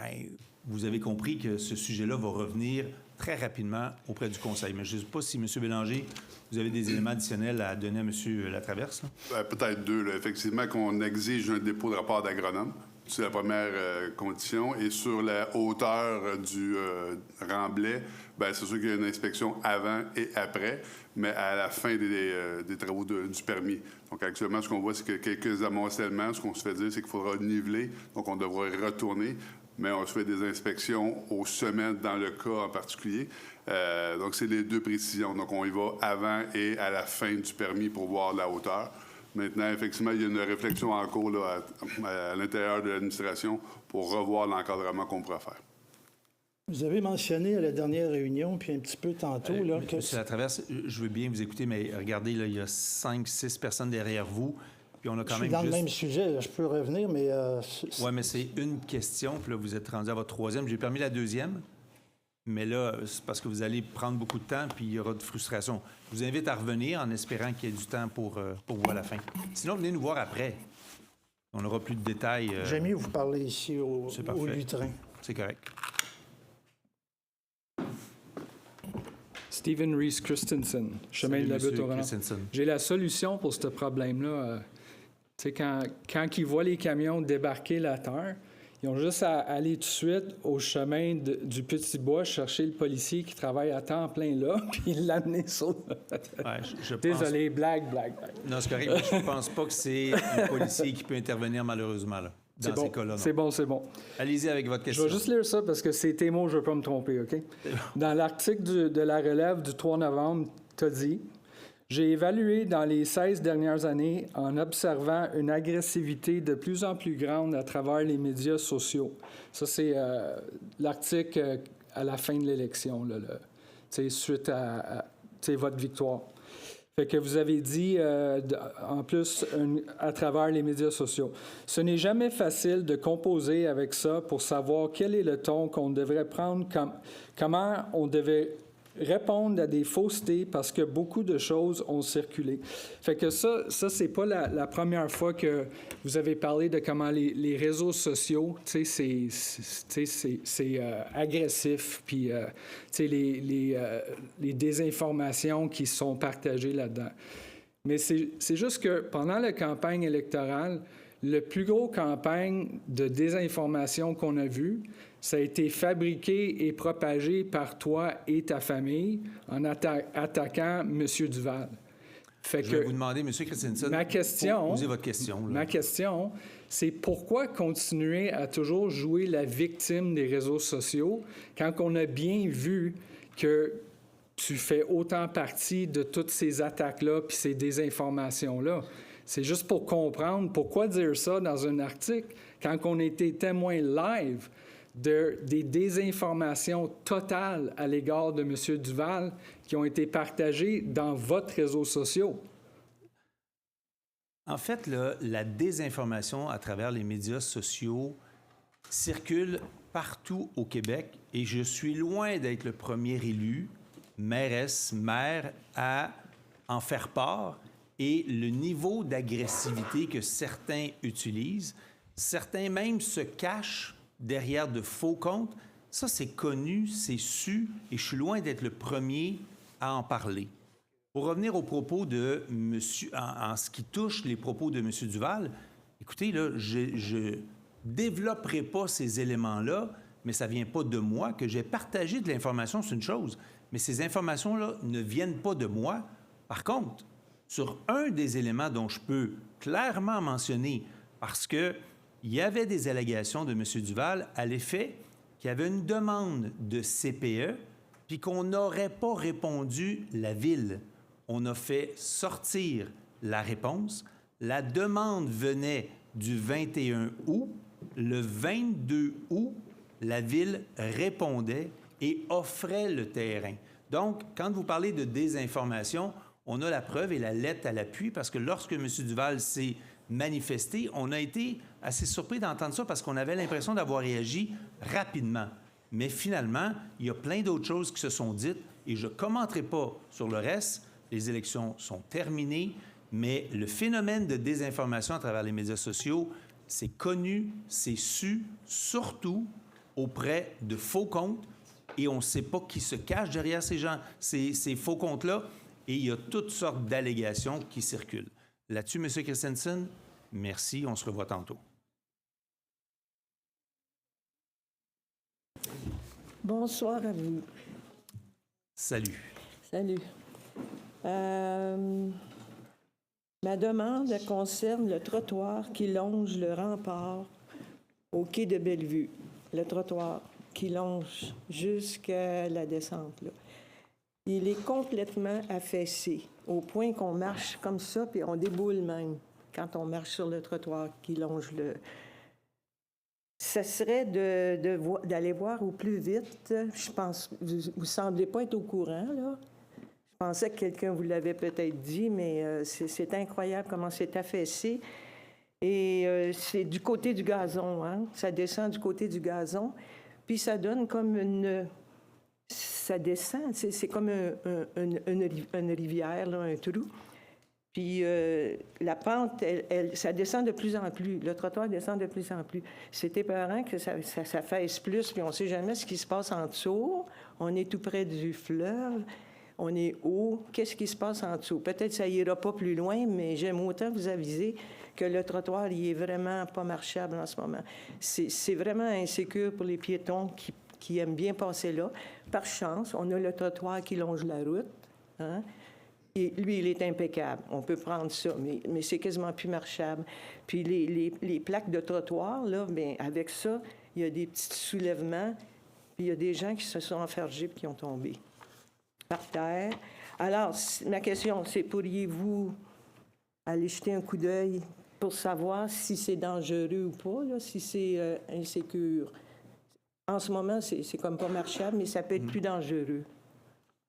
vous avez compris que ce sujet-là va revenir très rapidement auprès du Conseil. Mais je ne sais pas si, M. Bélanger, vous avez des éléments additionnels à donner à M. Latraverse. Peut-être 2. Là. Effectivement, qu'on exige un dépôt de rapport d'agronome. C'est la première condition. Et sur la hauteur du remblai, bien, c'est sûr qu'il y a une inspection avant et après, mais à la fin des travaux du permis. Donc, actuellement, ce qu'on voit, c'est que quelques amoncellements, ce qu'on se fait dire, c'est qu'il faudra niveler. Donc, on devra y retourner, mais on se fait des inspections aux semaines dans le cas en particulier. Donc, c'est les 2 précisions. Donc, on y va avant et à la fin du permis pour voir la hauteur. Maintenant, effectivement, il y a une réflexion en cours là, à l'intérieur de l'administration pour revoir l'encadrement qu'on pourra faire. Vous avez mentionné à la dernière réunion, puis un petit peu tantôt... là, que... M. Latraverse, je veux bien vous écouter, mais regardez, là, il y a 5-6 personnes derrière vous, puis on a quand même dans le même sujet, là, je peux revenir, mais... Oui, mais c'est une question, puis là, vous êtes rendu à votre 3e. J'ai permis la 2e, mais là, c'est parce que vous allez prendre beaucoup de temps, puis il y aura de frustration. Je vous invite à revenir en espérant qu'il y ait du temps pour vous à la fin. Sinon, venez nous voir après. On n'aura plus de détails. J'aime mieux vous parler ici au lutrin. C'est correct. Stephen Reese Christensen, chemin de la butte au Renan. J'ai la solution pour ce problème-là. Tu sais, quand ils voient les camions débarquer la terre, ils ont juste à aller tout de suite au chemin du Petit Bois chercher le policier qui travaille à temps plein là, puis l'amener sur... Désolé, blague. Non, c'est correct, mais je ne pense pas que c'est le policier qui peut intervenir malheureusement là, dans ces cas-là. C'est bon. Allez-y avec votre question. Je vais juste lire ça parce que c'est tes mots, je ne veux pas me tromper, OK? Dans l'article de la relève du 3 novembre, tu as dit... J'ai évalué dans les 16 dernières années en observant une agressivité de plus en plus grande à travers les médias sociaux. Ça, c'est l'article à la fin de l'élection, suite à votre victoire. Fait que vous avez dit, en plus, à travers les médias sociaux. Ce n'est jamais facile de composer avec ça pour savoir quel est le ton qu'on devrait prendre, comment on devait répondre à des faussetés parce que beaucoup de choses ont circulé. Fait que ça c'est pas la première fois que vous avez parlé de comment les réseaux sociaux, tu sais, c'est agressif, puis tu sais, les désinformations qui sont partagées là-dedans. Mais c'est juste que pendant la campagne électorale, le plus gros campagne de désinformation qu'on a vu, ça a été fabriqué et propagé par toi et ta famille en attaquant M. Duval. Fait Je vais vous demander, M. Christensen, posez votre question. Ma question, c'est pourquoi continuer à toujours jouer la victime des réseaux sociaux quand on a bien vu que tu fais autant partie de toutes ces attaques-là puis ces désinformations-là? C'est juste pour comprendre pourquoi dire ça dans un article quand on était témoin live des désinformations totales à l'égard de M. Duval qui ont été partagées dans votre réseau social. En fait, là, la désinformation à travers les médias sociaux circule partout au Québec et je suis loin d'être le premier élu, maire, à en faire part. Et le niveau d'agressivité que certains utilisent, certains même se cachent derrière de faux comptes. Ça, c'est connu, c'est su, et je suis loin d'être le premier à en parler. Pour revenir aux propos de monsieur, en ce qui touche les propos de M. Duval, écoutez, là, je développerai pas ces éléments-là, mais ça vient pas de moi. Que j'ai partagé de l'information, c'est une chose, mais ces informations-là ne viennent pas de moi. Par contre, sur un des éléments dont je peux clairement mentionner, parce qu'il y avait des allégations de M. Duval à l'effet qu'il y avait une demande de CPE, puis qu'on n'aurait pas répondu la Ville. On a fait sortir la réponse. La demande venait du 21 août. Le 22 août, la Ville répondait et offrait le terrain. Donc, quand vous parlez de désinformation, on a la preuve et la lettre à l'appui parce que lorsque M. Duval s'est manifesté, on a été assez surpris d'entendre ça parce qu'on avait l'impression d'avoir réagi rapidement. Mais finalement, il y a plein d'autres choses qui se sont dites et je ne commenterai pas sur le reste. Les élections sont terminées, mais le phénomène de désinformation à travers les médias sociaux, c'est connu, c'est su, surtout auprès de faux comptes et on ne sait pas qui se cache derrière ces faux comptes-là. Et il y a toutes sortes d'allégations qui circulent. Là-dessus, M. Christensen, merci. On se revoit tantôt. Bonsoir à vous. Salut. Salut. Ma demande concerne le trottoir qui longe le rempart au quai de Bellevue. Le trottoir qui longe jusqu'à la descente, là. Il est complètement affaissé, au point qu'on marche comme ça, puis on déboule même quand on marche sur le trottoir qui longe le... Ça serait d'aller voir au plus vite. Je pense, vous ne semblez pas être au courant, là. Je pensais que quelqu'un vous l'avait peut-être dit, mais c'est incroyable comment c'est affaissé. Et c'est du côté du gazon, hein? Ça descend du côté du gazon, puis ça donne comme une... Ça descend, c'est comme une rivière, là, un trou. Puis la pente, ça descend de plus en plus. Le trottoir descend de plus en plus. C'est épeurant que ça fasse plus, puis on ne sait jamais ce qui se passe en dessous. On est tout près du fleuve. On est haut. Qu'est-ce qui se passe en dessous? Peut-être que ça ira pas plus loin, mais j'aime autant vous aviser que le trottoir, il est vraiment pas marchable en ce moment. C'est vraiment insécure pour les piétons qui aiment bien passer là. Par chance, on a le trottoir qui longe la route, hein? Et lui, il est impeccable. On peut prendre ça, mais c'est quasiment plus marchable. Puis les plaques de trottoir, là, bien, avec ça, il y a des petits soulèvements, puis il y a des gens qui se sont enfergés puis qui ont tombé par terre. Alors, ma question, c'est pourriez-vous aller jeter un coup d'œil pour savoir si c'est dangereux ou pas, là, si c'est insécure? En ce moment, c'est comme pas marchable, mais ça peut être plus dangereux.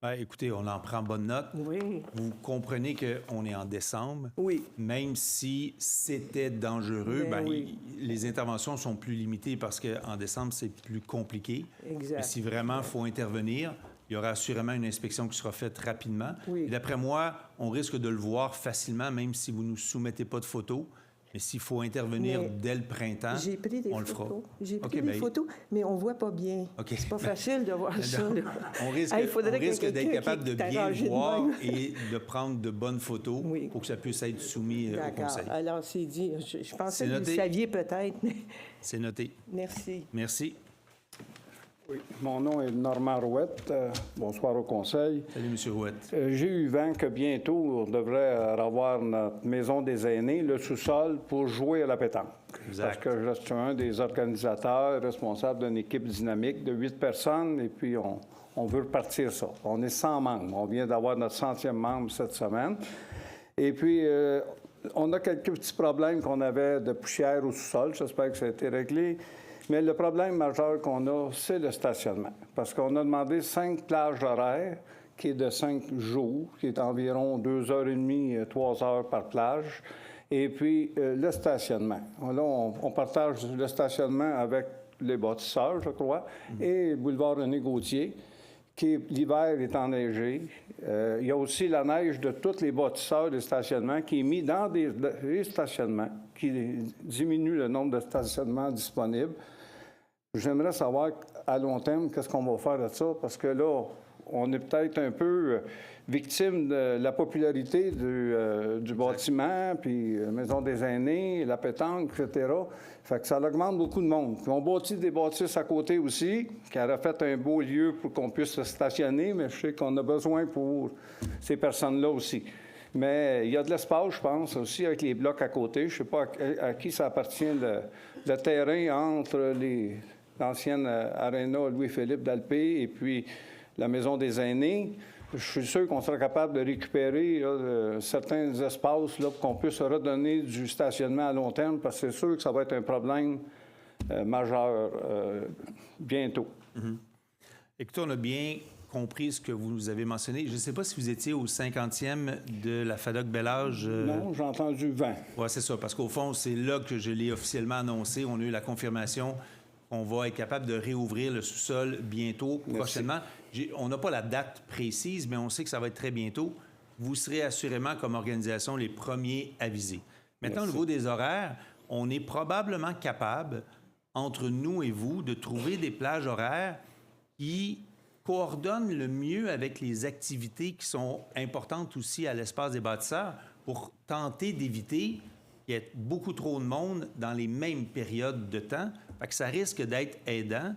Bien, écoutez, on en prend bonne note. Oui. Vous comprenez qu'on est en décembre. Oui. Même si c'était dangereux, oui. Les interventions sont plus limitées parce qu'en décembre, c'est plus compliqué. Exact. Mais si vraiment il faut intervenir, il y aura assurément une inspection qui sera faite rapidement. Oui. Et d'après moi, on risque de le voir facilement, même si vous ne nous soumettez pas de photos. Mais s'il faut intervenir dès le printemps, j'ai pris des on le fera. photos. J'ai pris des photos, mais on ne voit pas bien. C'est pas facile de voir ça. Là. On risque, d'être capable de bien voir et de prendre de bonnes photos pour que ça puisse être soumis au Conseil. Alors, c'est dit. Je pensais que vous le saviez peut-être. C'est noté. Merci. Merci. Oui, mon nom est Normand Rouette. Bonsoir au Conseil. Salut, M. Rouette. J'ai eu vent que bientôt, on devrait revoir notre maison des aînés, le sous-sol, pour jouer à la pétanque. Exact. Parce que je suis un des organisateurs responsables d'une équipe dynamique de 8 personnes, et puis on veut repartir ça. On est 100 membres. On vient d'avoir notre 100e membre cette semaine. Et puis, on a quelques petits problèmes qu'on avait de poussière au sous-sol. J'espère que ça a été réglé. Mais le problème majeur qu'on a, c'est le stationnement. Parce qu'on a demandé 5 plages horaires, qui est de 5 jours, qui est environ 2h30, 3 heures par plage. Et puis, le stationnement. Là, on partage le stationnement avec les bâtisseurs, je crois, et le boulevard René-Gauthier, qui, l'hiver, est enneigé. Il y a aussi la neige de tous les bâtisseurs de stationnement qui est mis dans des stationnements, qui diminue le nombre de stationnements disponibles. J'aimerais savoir, à long terme, qu'est-ce qu'on va faire de ça, parce que là, on est peut-être un peu victime de la popularité du bâtiment, puis la Maison des aînés, la pétanque, etc. Fait que ça augmente beaucoup de monde. Puis on bâtit des bâtisses à côté aussi, qui auraient fait un beau lieu pour qu'on puisse se stationner, mais je sais qu'on a besoin pour ces personnes-là aussi. Mais il y a de l'espace, je pense, aussi, avec les blocs à côté. Je ne sais pas à qui ça appartient, le terrain entre l'ancienne aréna Louis-Philippe d'Alpé et puis la Maison des aînés. Je suis sûr qu'on sera capable de récupérer là, certains espaces là, pour qu'on puisse redonner du stationnement à long terme, parce que c'est sûr que ça va être un problème majeur bientôt. Mm-hmm. Écoutez, on a bien compris ce que vous avez mentionné. Je ne sais pas si vous étiez au 50e de la FADOC Bel-Âge. Non, j'ai entendu 20. Oui, c'est ça, parce qu'au fond, c'est là que je l'ai officiellement annoncé. On a eu la confirmation qu'on va être capable de réouvrir le sous-sol bientôt, prochainement. On n'a pas la date précise, mais on sait que ça va être très bientôt. Vous serez assurément, comme organisation, les premiers avisés. Maintenant, au niveau des horaires, on est probablement capable, entre nous et vous, de trouver des plages horaires qui coordonnent le mieux avec les activités qui sont importantes aussi à l'espace des bâtisseurs pour tenter d'éviter qu'il y ait beaucoup trop de monde dans les mêmes périodes de temps. Fait que ça risque d'être aidant.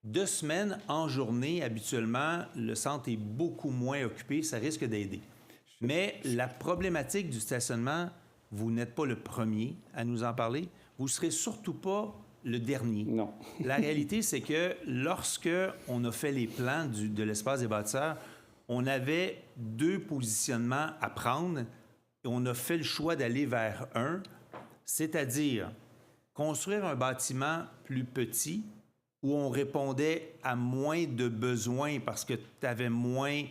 2 semaines en journée, habituellement, le centre est beaucoup moins occupé. Ça risque d'aider. Mais la problématique du stationnement, vous n'êtes pas le premier à nous en parler. Vous ne serez surtout pas le dernier. Non. La réalité, c'est que lorsque on a fait les plans de l'espace des bâtisseurs, on avait 2 positionnements à prendre et on a fait le choix d'aller vers un, c'est-à-dire construire un bâtiment plus petit où on répondait à moins de besoins parce que tu avais moins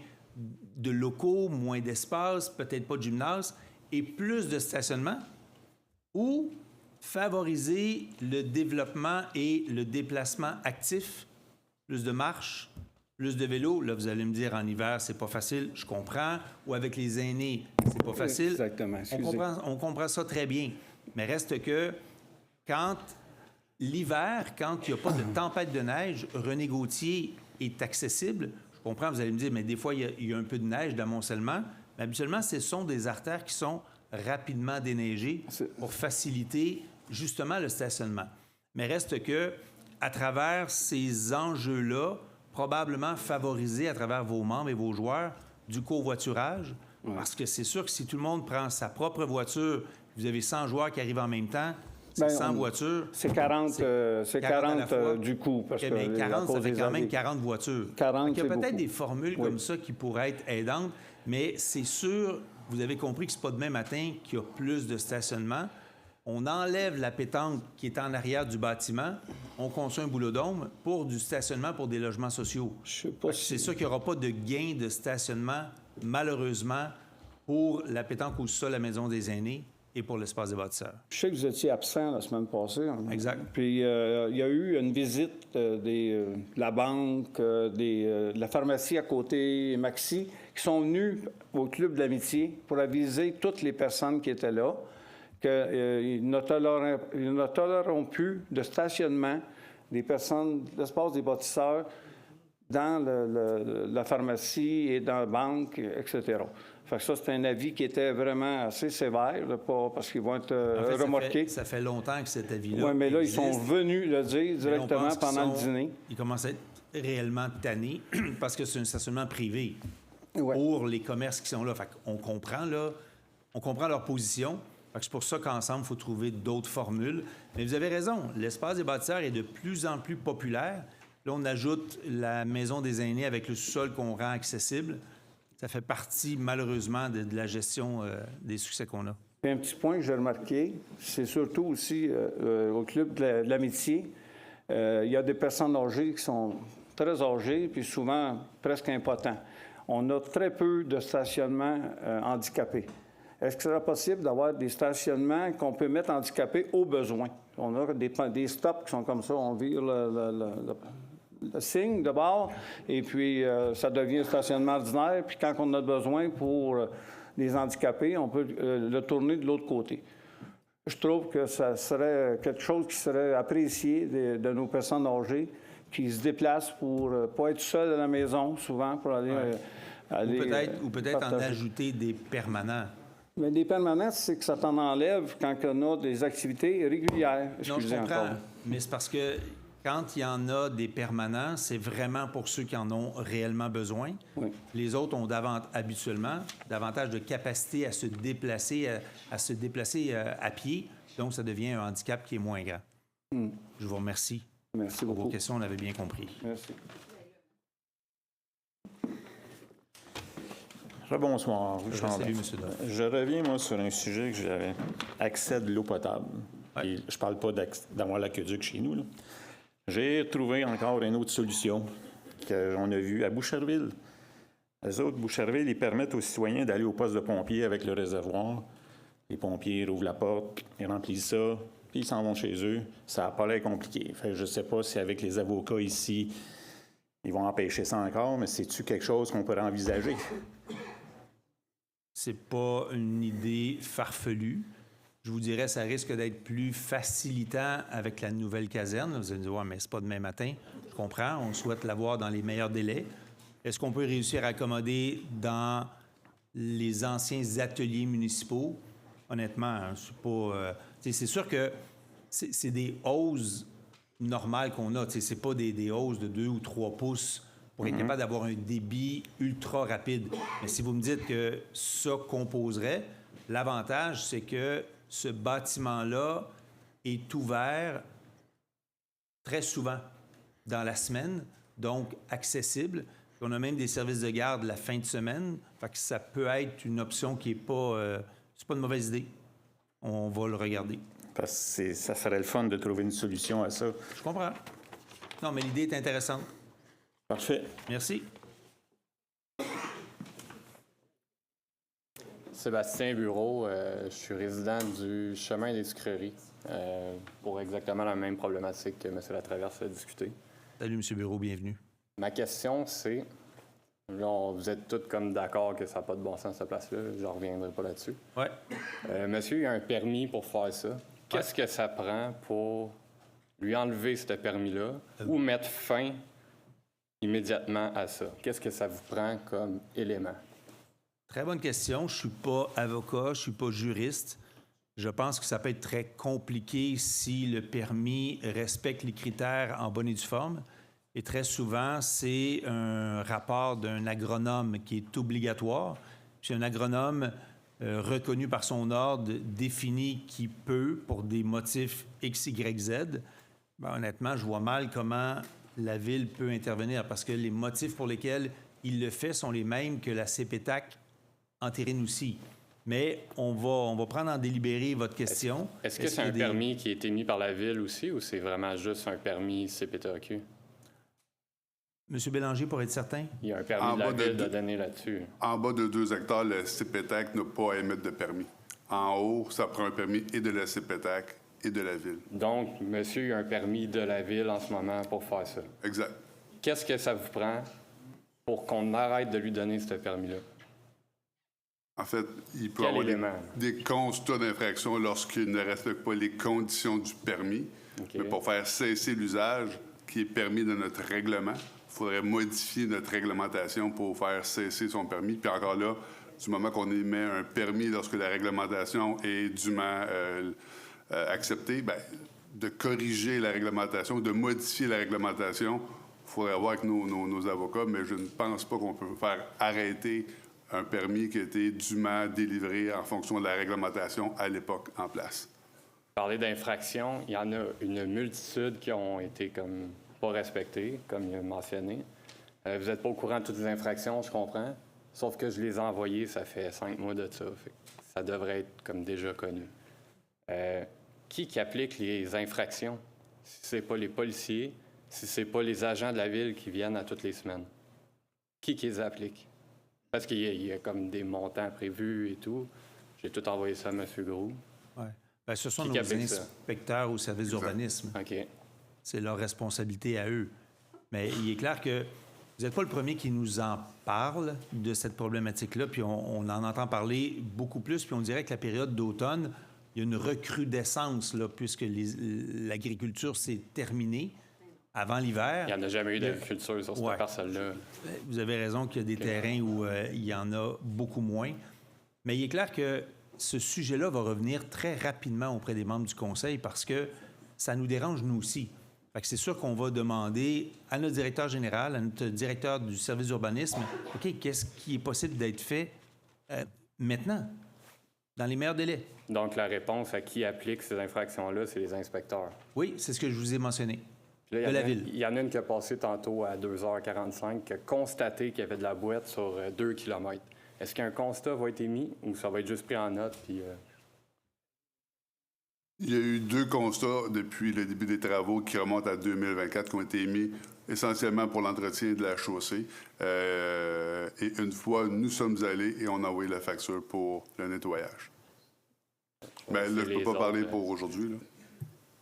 de locaux, moins d'espace, peut-être pas de gymnase, et plus de stationnement, ou favoriser le développement et le déplacement actif, plus de marche, plus de vélo. Là, vous allez me dire, en hiver, c'est pas facile, je comprends. Ou avec les aînés, c'est pas facile. Exactement. On comprend ça très bien. Mais reste que quand l'hiver, quand il n'y a pas de tempête de neige, René Gauthier est accessible. Je comprends, vous allez me dire, mais des fois, il y a un peu de neige d'amoncellement. Mais habituellement, ce sont des artères qui sont rapidement déneigées pour faciliter justement le stationnement. Mais reste que, à travers ces enjeux-là, probablement favoriser à travers vos membres et vos joueurs du covoiturage, parce que c'est sûr que si tout le monde prend sa propre voiture, vous avez 100 joueurs qui arrivent en même temps, c'est 100 voitures. C'est 40, 40 du coup. Parce que 40, ça fait quand même 40 voitures. 40, il y a peut-être beaucoup. des formules comme ça qui pourraient être aidantes, mais c'est sûr, vous avez compris que ce n'est pas demain matin qu'il y a plus de stationnement. On enlève la pétanque qui est en arrière du bâtiment, on construit un boulodôme pour du stationnement pour des logements sociaux. C'est sûr qu'il n'y aura pas de gain de stationnement, malheureusement, pour la pétanque au sol à la Maison des aînés et pour l'espace des bâtisseurs. Je sais que vous étiez absent la semaine passée. Exact. Puis il y a eu une visite de la banque, de la pharmacie à côté, Maxi, qui sont venus au Club de l'Amitié pour aviser toutes les personnes qui étaient là qu'ils ne toléreront plus de stationnement des personnes, l'espace des bâtisseurs dans la pharmacie et dans la banque, etc. Fait que ça, c'est un avis qui était vraiment assez sévère, là, parce qu'ils vont être remorqués. Ça fait longtemps que cet avis-là Oui, mais là, existe. ils sont venus le dire directement pendant le dîner. Ils commencent à être réellement tannés parce que c'est un stationnement privé pour les commerces qui sont là. Fait qu'on comprend, là, on comprend leur position. Fait que c'est pour ça qu'ensemble, il faut trouver d'autres formules. Mais vous avez raison, l'espace des bâtisseurs est de plus en plus populaire. Là, on ajoute la maison des aînés avec le sous-sol qu'on rend accessible. Ça fait partie, malheureusement, de la gestion des succès qu'on a. Puis un petit point que j'ai remarqué, c'est surtout aussi au Club de l'Amitié, il y a des personnes âgées qui sont très âgées, puis souvent presque impotents. On a très peu de stationnements handicapés. Est-ce que ce serait possible d'avoir des stationnements qu'on peut mettre handicapés au besoin? On a des stops qui sont comme ça, on vire le signe de bord, et puis ça devient un stationnement ordinaire, puis quand on a besoin pour les handicapés, on peut le tourner de l'autre côté. Je trouve que ça serait quelque chose qui serait apprécié de nos personnes âgées qui se déplacent pour ne pas être seules à la maison, souvent, pour aller... Ou peut-être en ajouter des permanents. Mais des permanents, c'est que ça t'en enlève quand on a des activités régulières. Non, je comprends, mais c'est parce que quand il y en a des permanents, c'est vraiment pour ceux qui en ont réellement besoin. Oui. Les autres ont habituellement davantage de capacité à se déplacer, à pied. Donc, ça devient un handicap qui est moins grand. Je vous remercie. Merci beaucoup. Pour vos questions, on l'avait bien compris. Merci. Bonsoir. Salut, M. Dodd. Je reviens, moi, sur un sujet que j'avais. Accès de l'eau potable. Et je parle pas d'avoir l'aqueduc chez nous, là. J'ai trouvé encore une autre solution qu'on a vue à Boucherville. Les autres, Boucherville, ils permettent aux citoyens d'aller au poste de pompier avec le réservoir. Les pompiers ouvrent la porte, ils remplissent ça, puis ils s'en vont chez eux. Ça n'a pas l'air compliqué. Fait, je ne sais pas si avec les avocats ici, ils vont empêcher ça encore, mais c'est-tu quelque chose qu'on pourrait envisager? C'est pas une idée farfelue. Je vous dirais, ça risque d'être plus facilitant avec la nouvelle caserne. Vous allez me dire, ouais, mais c'est pas demain matin. Je comprends, on souhaite l'avoir dans les meilleurs délais. Est-ce qu'on peut réussir à accommoder dans les anciens ateliers municipaux? Honnêtement, c'est pas... c'est sûr que c'est des hausses normales qu'on a. C'est pas des hausses de 2 ou 3 pouces pour être capable d'avoir un débit ultra rapide. Mais si vous me dites que ça composerait, l'avantage, c'est que ce bâtiment-là est ouvert très souvent dans la semaine, donc accessible. On a même des services de garde la fin de semaine. Fait que ça peut être une option qui n'est pas... c'est pas une mauvaise idée. On va le regarder. Parce que ça serait le fun de trouver une solution à ça. Je comprends. Non, mais l'idée est intéressante. Parfait. Merci. Sébastien Bureau, je suis résident du chemin des sucreries pour exactement la même problématique que M. Latraverse a discuté. Salut, M. Bureau, bienvenue. Ma question, c'est, là, vous êtes tous comme d'accord que ça n'a pas de bon sens cette place-là, je ne reviendrai pas là-dessus. Oui. Monsieur, il a un permis pour faire ça. Qu'est-ce que ça prend pour lui enlever ce permis-là ou mettre fin immédiatement à ça? Qu'est-ce que ça vous prend comme élément? Très bonne question. Je ne suis pas avocat, je ne suis pas juriste. Je pense que ça peut être très compliqué si le permis respecte les critères en bonne et due forme. Et très souvent, c'est un rapport d'un agronome qui est obligatoire. Puis un agronome reconnu par son ordre définit qui peut, pour des motifs X, Y, Z. Ben, honnêtement, je vois mal comment la Ville peut intervenir parce que les motifs pour lesquels il le fait sont les mêmes que la CPTAC entérine aussi. Mais on va prendre en délibéré votre question. Est-ce que c'est un permis qui est émis par la Ville aussi ou c'est vraiment juste un permis CPTAQ? Monsieur Bélanger, pour être certain? Il y a un permis de la Ville de donner là-dessus. En bas de 2 hectares, la CPTAC n'a pas à émettre de permis. En haut, ça prend un permis et de la CPTAC et de la Ville. Donc, monsieur, il y a un permis de la Ville en ce moment pour faire ça. Exact. Qu'est-ce que ça vous prend pour qu'on arrête de lui donner ce permis-là? En fait, il peut y Quel avoir élément? des constats d'infraction lorsqu'il ne respecte pas les conditions du permis. OK. Mais pour faire cesser l'usage qui est permis dans notre règlement, il faudrait modifier notre réglementation pour faire cesser son permis. Puis encore là, du moment qu'on émet un permis lorsque la réglementation est dûment acceptée, bien, de corriger la réglementation, de modifier la réglementation, il faudrait voir avec nos avocats, mais je ne pense pas qu'on peut faire arrêter un permis qui a été dûment délivré en fonction de la réglementation à l'époque en place. Parler d'infractions, il y en a une multitude qui ont été comme pas respectées, comme il a mentionné. Vous n'êtes pas au courant de toutes les infractions, je comprends. Sauf que je les ai envoyées, ça fait 5 mois de ça. Fait que ça devrait être comme déjà connu. Qui applique les infractions? Si ce n'est pas les policiers, si ce n'est pas les agents de la ville qui viennent à toutes les semaines. Qui les applique? Parce qu'il y a comme des montants prévus et tout. J'ai tout envoyé ça à M. Groux. Ouais. Bien, ce sont nos inspecteurs au service d'urbanisme. OK. C'est leur responsabilité à eux. Mais il est clair que vous n'êtes pas le premier qui nous en parle de cette problématique-là, puis on en entend parler beaucoup plus, puis on dirait que la période d'automne, il y a une recrudescence, là, puisque l'agriculture s'est terminée avant l'hiver. Il n'y en a jamais eu d'agriculture sur cette parcelle-là. Vous avez raison qu'il y a des terrains où il y en a beaucoup moins. Mais il est clair que ce sujet-là va revenir très rapidement auprès des membres du Conseil parce que ça nous dérange, nous aussi. Fait que c'est sûr qu'on va demander à notre directeur général, à notre directeur du service d'urbanisme, OK, qu'est-ce qui est possible d'être fait maintenant, dans les meilleurs délais? Donc, la réponse à qui applique ces infractions-là, c'est les inspecteurs. Oui, c'est ce que je vous ai mentionné. Là, de la ville. Il y en a une qui a passé tantôt à 2h45, qui a constaté qu'il y avait de la boîte sur 2 km. Est-ce qu'un constat va être émis ou ça va être juste pris en note? Puis, Il y a eu 2 constats depuis le début des travaux qui remontent à 2024 qui ont été émis essentiellement pour l'entretien de la chaussée. Et une fois, nous sommes allés et on a envoyé la facture pour le nettoyage. Bien, là, je ne peux pas parler pour aujourd'hui, là.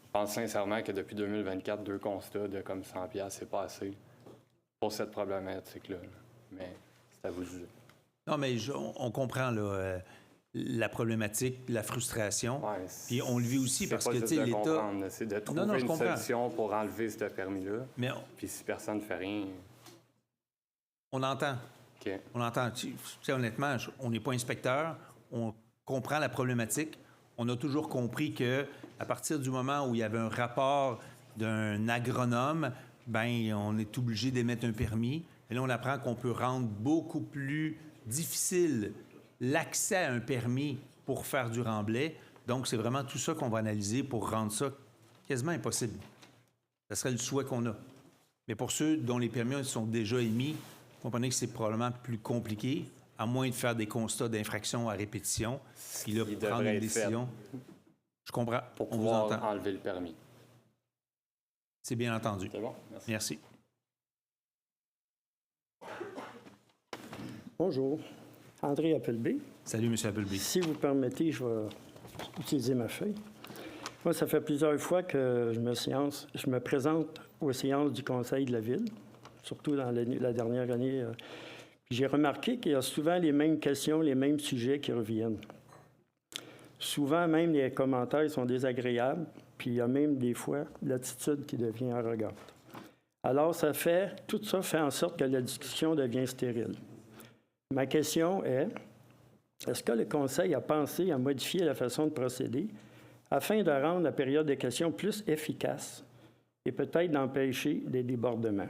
Je pense sincèrement que depuis 2024, 2 constats de comme 100$, c'est pas assez pour cette problématique-là. Mais c'est à vous de juger. Non, mais on comprend là, la problématique, la frustration. Ouais, puis on le vit aussi parce que, tu sais, l'État... C'est de trouver une solution pour enlever ce permis-là. Mais puis si personne ne fait rien... On entend. OK. On entend. Tu sais, honnêtement, on n'est pas inspecteur. On comprend la problématique. On a toujours compris que à partir du moment où il y avait un rapport d'un agronome, ben on est obligé d'émettre un permis. Et là, on apprend qu'on peut rendre beaucoup plus difficile l'accès à un permis pour faire du remblai. Donc, c'est vraiment tout ça qu'on va analyser pour rendre ça quasiment impossible. Ce serait le souhait qu'on a. Mais pour ceux dont les permis sont déjà émis, comprenez que c'est probablement plus compliqué, à moins de faire des constats d'infraction à répétition, puis là, prendre une décision. Je comprends. Pour on pouvoir vous entend. enlever le permis. C'est bien entendu. C'est bon, merci. Bonjour. André Appleby. Salut, M. Appleby. Si vous permettez, je vais utiliser ma feuille. Moi, ça fait plusieurs fois que je me présente aux séances du Conseil de la Ville, surtout dans la dernière année. Puis j'ai remarqué qu'il y a souvent les mêmes questions, les mêmes sujets qui reviennent. Souvent, même, les commentaires sont désagréables, puis il y a même des fois l'attitude qui devient arrogante. Alors, tout ça fait en sorte que la discussion devient stérile. Ma question est, est-ce que le Conseil a pensé à modifier la façon de procéder afin de rendre la période de questions plus efficace et peut-être d'empêcher des débordements?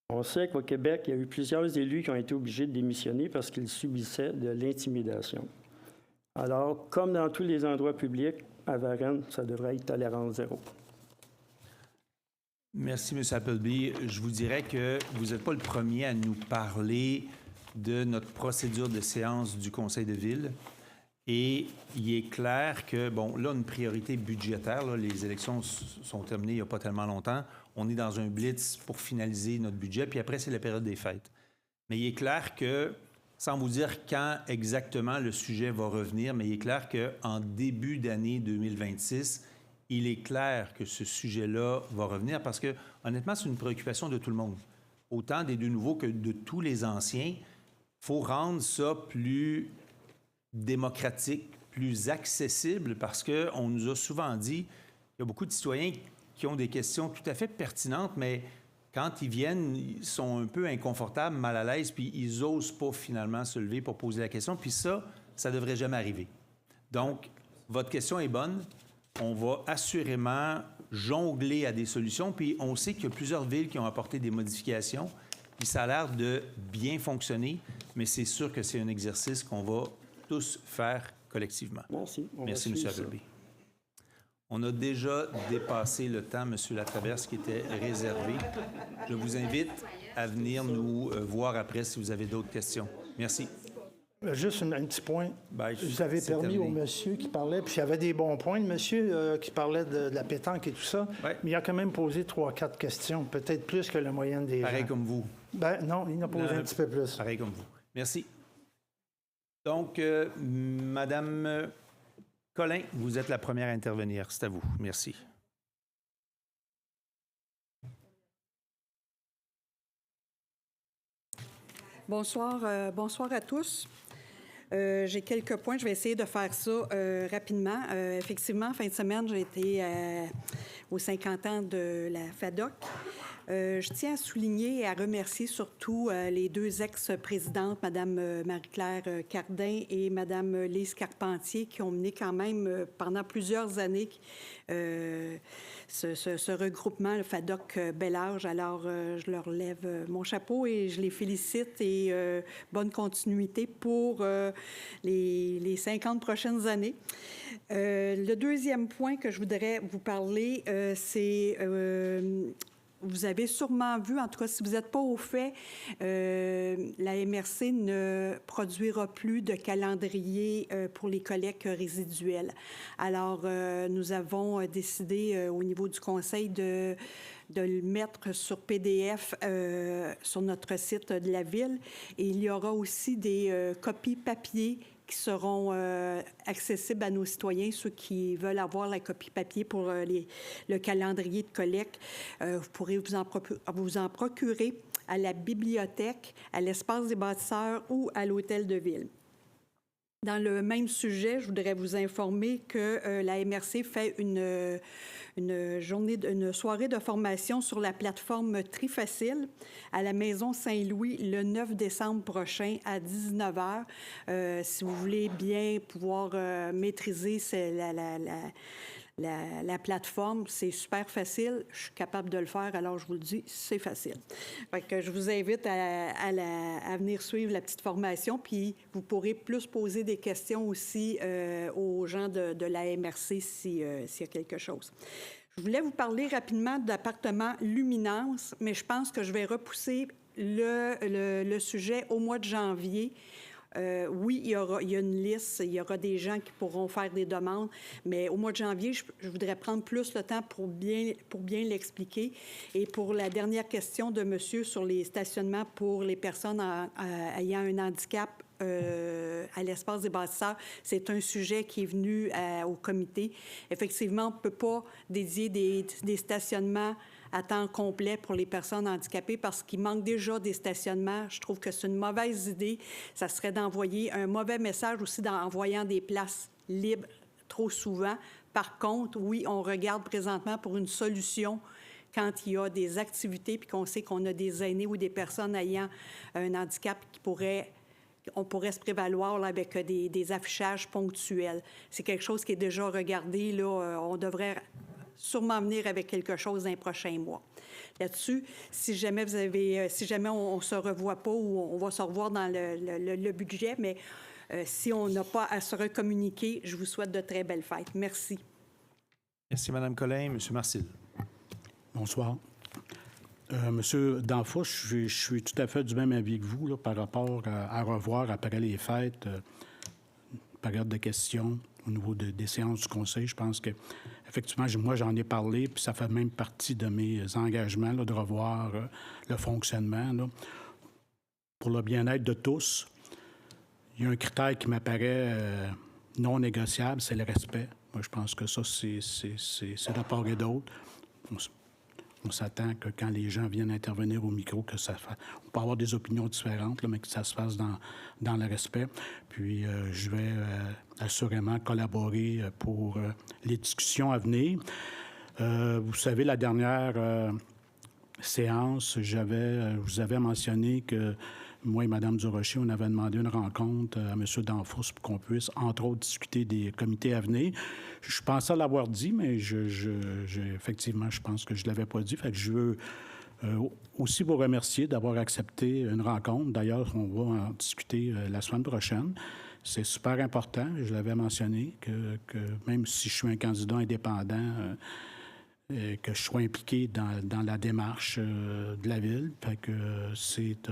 On sait qu'au Québec, il y a eu plusieurs élus qui ont été obligés de démissionner parce qu'ils subissaient de l'intimidation. Alors, comme dans tous les endroits publics, à Varennes, ça devrait être tolérance zéro. Merci, M. Appleby. Je vous dirais que vous n'êtes pas le premier à nous parler de notre procédure de séance du Conseil de ville. Et il est clair que, bon, là, une priorité budgétaire, là, les élections sont terminées il n'y a pas tellement longtemps. On est dans un blitz pour finaliser notre budget, puis après, c'est la période des fêtes. Mais il est clair que, sans vous dire quand exactement le sujet va revenir, mais il est clair qu'en début d'année 2026, il est clair que ce sujet-là va revenir parce que, honnêtement, c'est une préoccupation de tout le monde. Autant des deux nouveaux que de tous les anciens. Il faut rendre ça plus démocratique, plus accessible, parce qu'on nous a souvent dit qu'il y a beaucoup de citoyens qui ont des questions tout à fait pertinentes, mais quand ils viennent, ils sont un peu inconfortables, mal à l'aise, puis ils n'osent pas finalement se lever pour poser la question. Puis ça ne devrait jamais arriver. Donc, votre question est bonne. On va assurément jongler à des solutions, puis on sait qu'il y a plusieurs villes qui ont apporté des modifications, puis ça a l'air de bien fonctionner, mais c'est sûr que c'est un exercice qu'on va tous faire collectivement. Merci. Merci, M. Appleby. On a déjà dépassé le temps, M. Latraverse, qui était réservé. Je vous invite à venir nous voir après si vous avez d'autres questions. Merci. Juste un petit point. Vous avez c'est permis terminé. au monsieur qui parlait, puis il y avait des bons points, le monsieur qui parlait de la pétanque et tout ça, mais il a quand même posé 3-4 questions, peut-être plus que la moyenne des gens. Pareil comme vous. Non, il en a posé un petit peu plus. Pareil comme vous. Merci. Donc, Madame Collin, vous êtes la première à intervenir. C'est à vous. Merci. Bonsoir, bonsoir à tous. J'ai quelques points. Je vais essayer de faire ça rapidement. Effectivement, fin de semaine, j'ai été aux 50 ans de la FADOC. Je tiens à souligner et à remercier surtout les deux ex-présidentes, Mme Marie-Claire Cardin et Mme Lise Carpentier, qui ont mené quand même pendant plusieurs années ce regroupement, le FADOC Bel Âge. Alors, je leur lève mon chapeau et je les félicite et bonne continuité pour les 50 prochaines années. Le deuxième point que je voudrais vous parler, c'est... vous avez sûrement vu, en tout cas, si vous n'êtes pas au fait, la MRC ne produira plus de calendrier pour les collectes résiduelles. Alors, nous avons décidé au niveau du conseil de le mettre sur PDF sur notre site de la Ville. Et il y aura aussi des copies papier qui seront accessibles à nos citoyens, ceux qui veulent avoir la copie papier pour le calendrier de collecte. Vous pourrez vous en procurer à la bibliothèque, à l'espace des bâtisseurs ou à l'hôtel de ville. Dans le même sujet, je voudrais vous informer que la MRC fait une soirée de formation sur la plateforme Trifacile à la Maison Saint-Louis le 9 décembre prochain à 19h. Si vous voulez bien pouvoir maîtriser la plateforme, c'est super facile. Je suis capable de le faire, alors je vous le dis, c'est facile. Fait que je vous invite à venir suivre la petite formation, puis vous pourrez plus poser des questions aussi aux gens de la MRC s'il y a quelque chose. Je voulais vous parler rapidement d'appartement Luminance, mais je pense que je vais repousser le sujet au mois de janvier. Oui, il y a une liste, il y aura des gens qui pourront faire des demandes, mais au mois de janvier, je voudrais prendre plus le temps pour bien l'expliquer. Et pour la dernière question de monsieur sur les stationnements pour les personnes ayant un handicap à l'espace des bâtisseurs, c'est un sujet qui est venu au comité. Effectivement, on ne peut pas dédier des stationnements à temps complet pour les personnes handicapées parce qu'il manque déjà des stationnements. Je trouve que c'est une mauvaise idée. Ça serait d'envoyer un mauvais message aussi en envoyant des places libres trop souvent. Par contre, oui, on regarde présentement pour une solution quand il y a des activités puis qu'on sait qu'on a des aînés ou des personnes ayant un handicap on pourrait se prévaloir là, avec des affichages ponctuels. C'est quelque chose qui est déjà regardé. Là, on devrait sûrement venir avec quelque chose dans les prochains mois. Là-dessus, si jamais on ne se revoit pas ou on va se revoir dans le budget, mais si on n'a pas à se recommuniquer, je vous souhaite de très belles fêtes. Merci. Merci, Mme Collin. M. Marcil. Bonsoir. Monsieur Danfouche, je suis tout à fait du même avis que vous là, par rapport à revoir après les fêtes, période de questions au niveau des séances du Conseil. Je pense que effectivement, moi, j'en ai parlé, puis ça fait même partie de mes engagements là, de revoir le fonctionnement. Là. Pour le bien-être de tous, il y a un critère qui m'apparaît non négociable, c'est le respect. Moi, je pense que ça, c'est de part et d'autre. On s'attend que quand les gens viennent intervenir au micro, que ça fasse... On peut avoir des opinions différentes, là, mais que ça se fasse dans le respect. Puis, je vais assurément collaborer pour les discussions à venir. Vous savez, la dernière séance, je vous avais mentionné que moi et Mme Durocher, on avait demandé une rencontre à M. Danfous pour qu'on puisse, entre autres, discuter des comités à venir. Je pensais l'avoir dit, mais effectivement, je pense que je ne l'avais pas dit. Fait que je veux aussi vous remercier d'avoir accepté une rencontre. D'ailleurs, on va en discuter la semaine prochaine. C'est super important. Je l'avais mentionné que même si je suis un candidat indépendant, que je sois impliqué dans la démarche de la Ville. Fait que c'est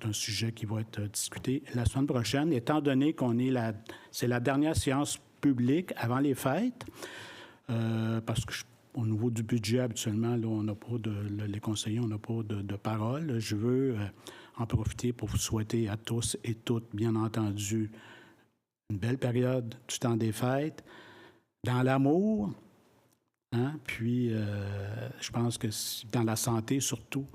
un sujet qui va être discuté la semaine prochaine, étant donné c'est la dernière séance publique avant les fêtes, parce que au niveau du budget, habituellement, là, on n'a pas les conseillers, on n'a pas de parole. Je veux en profiter pour vous souhaiter à tous et toutes, bien entendu, une belle période du temps des fêtes, dans l'amour, hein? Puis je pense que dans la santé surtout,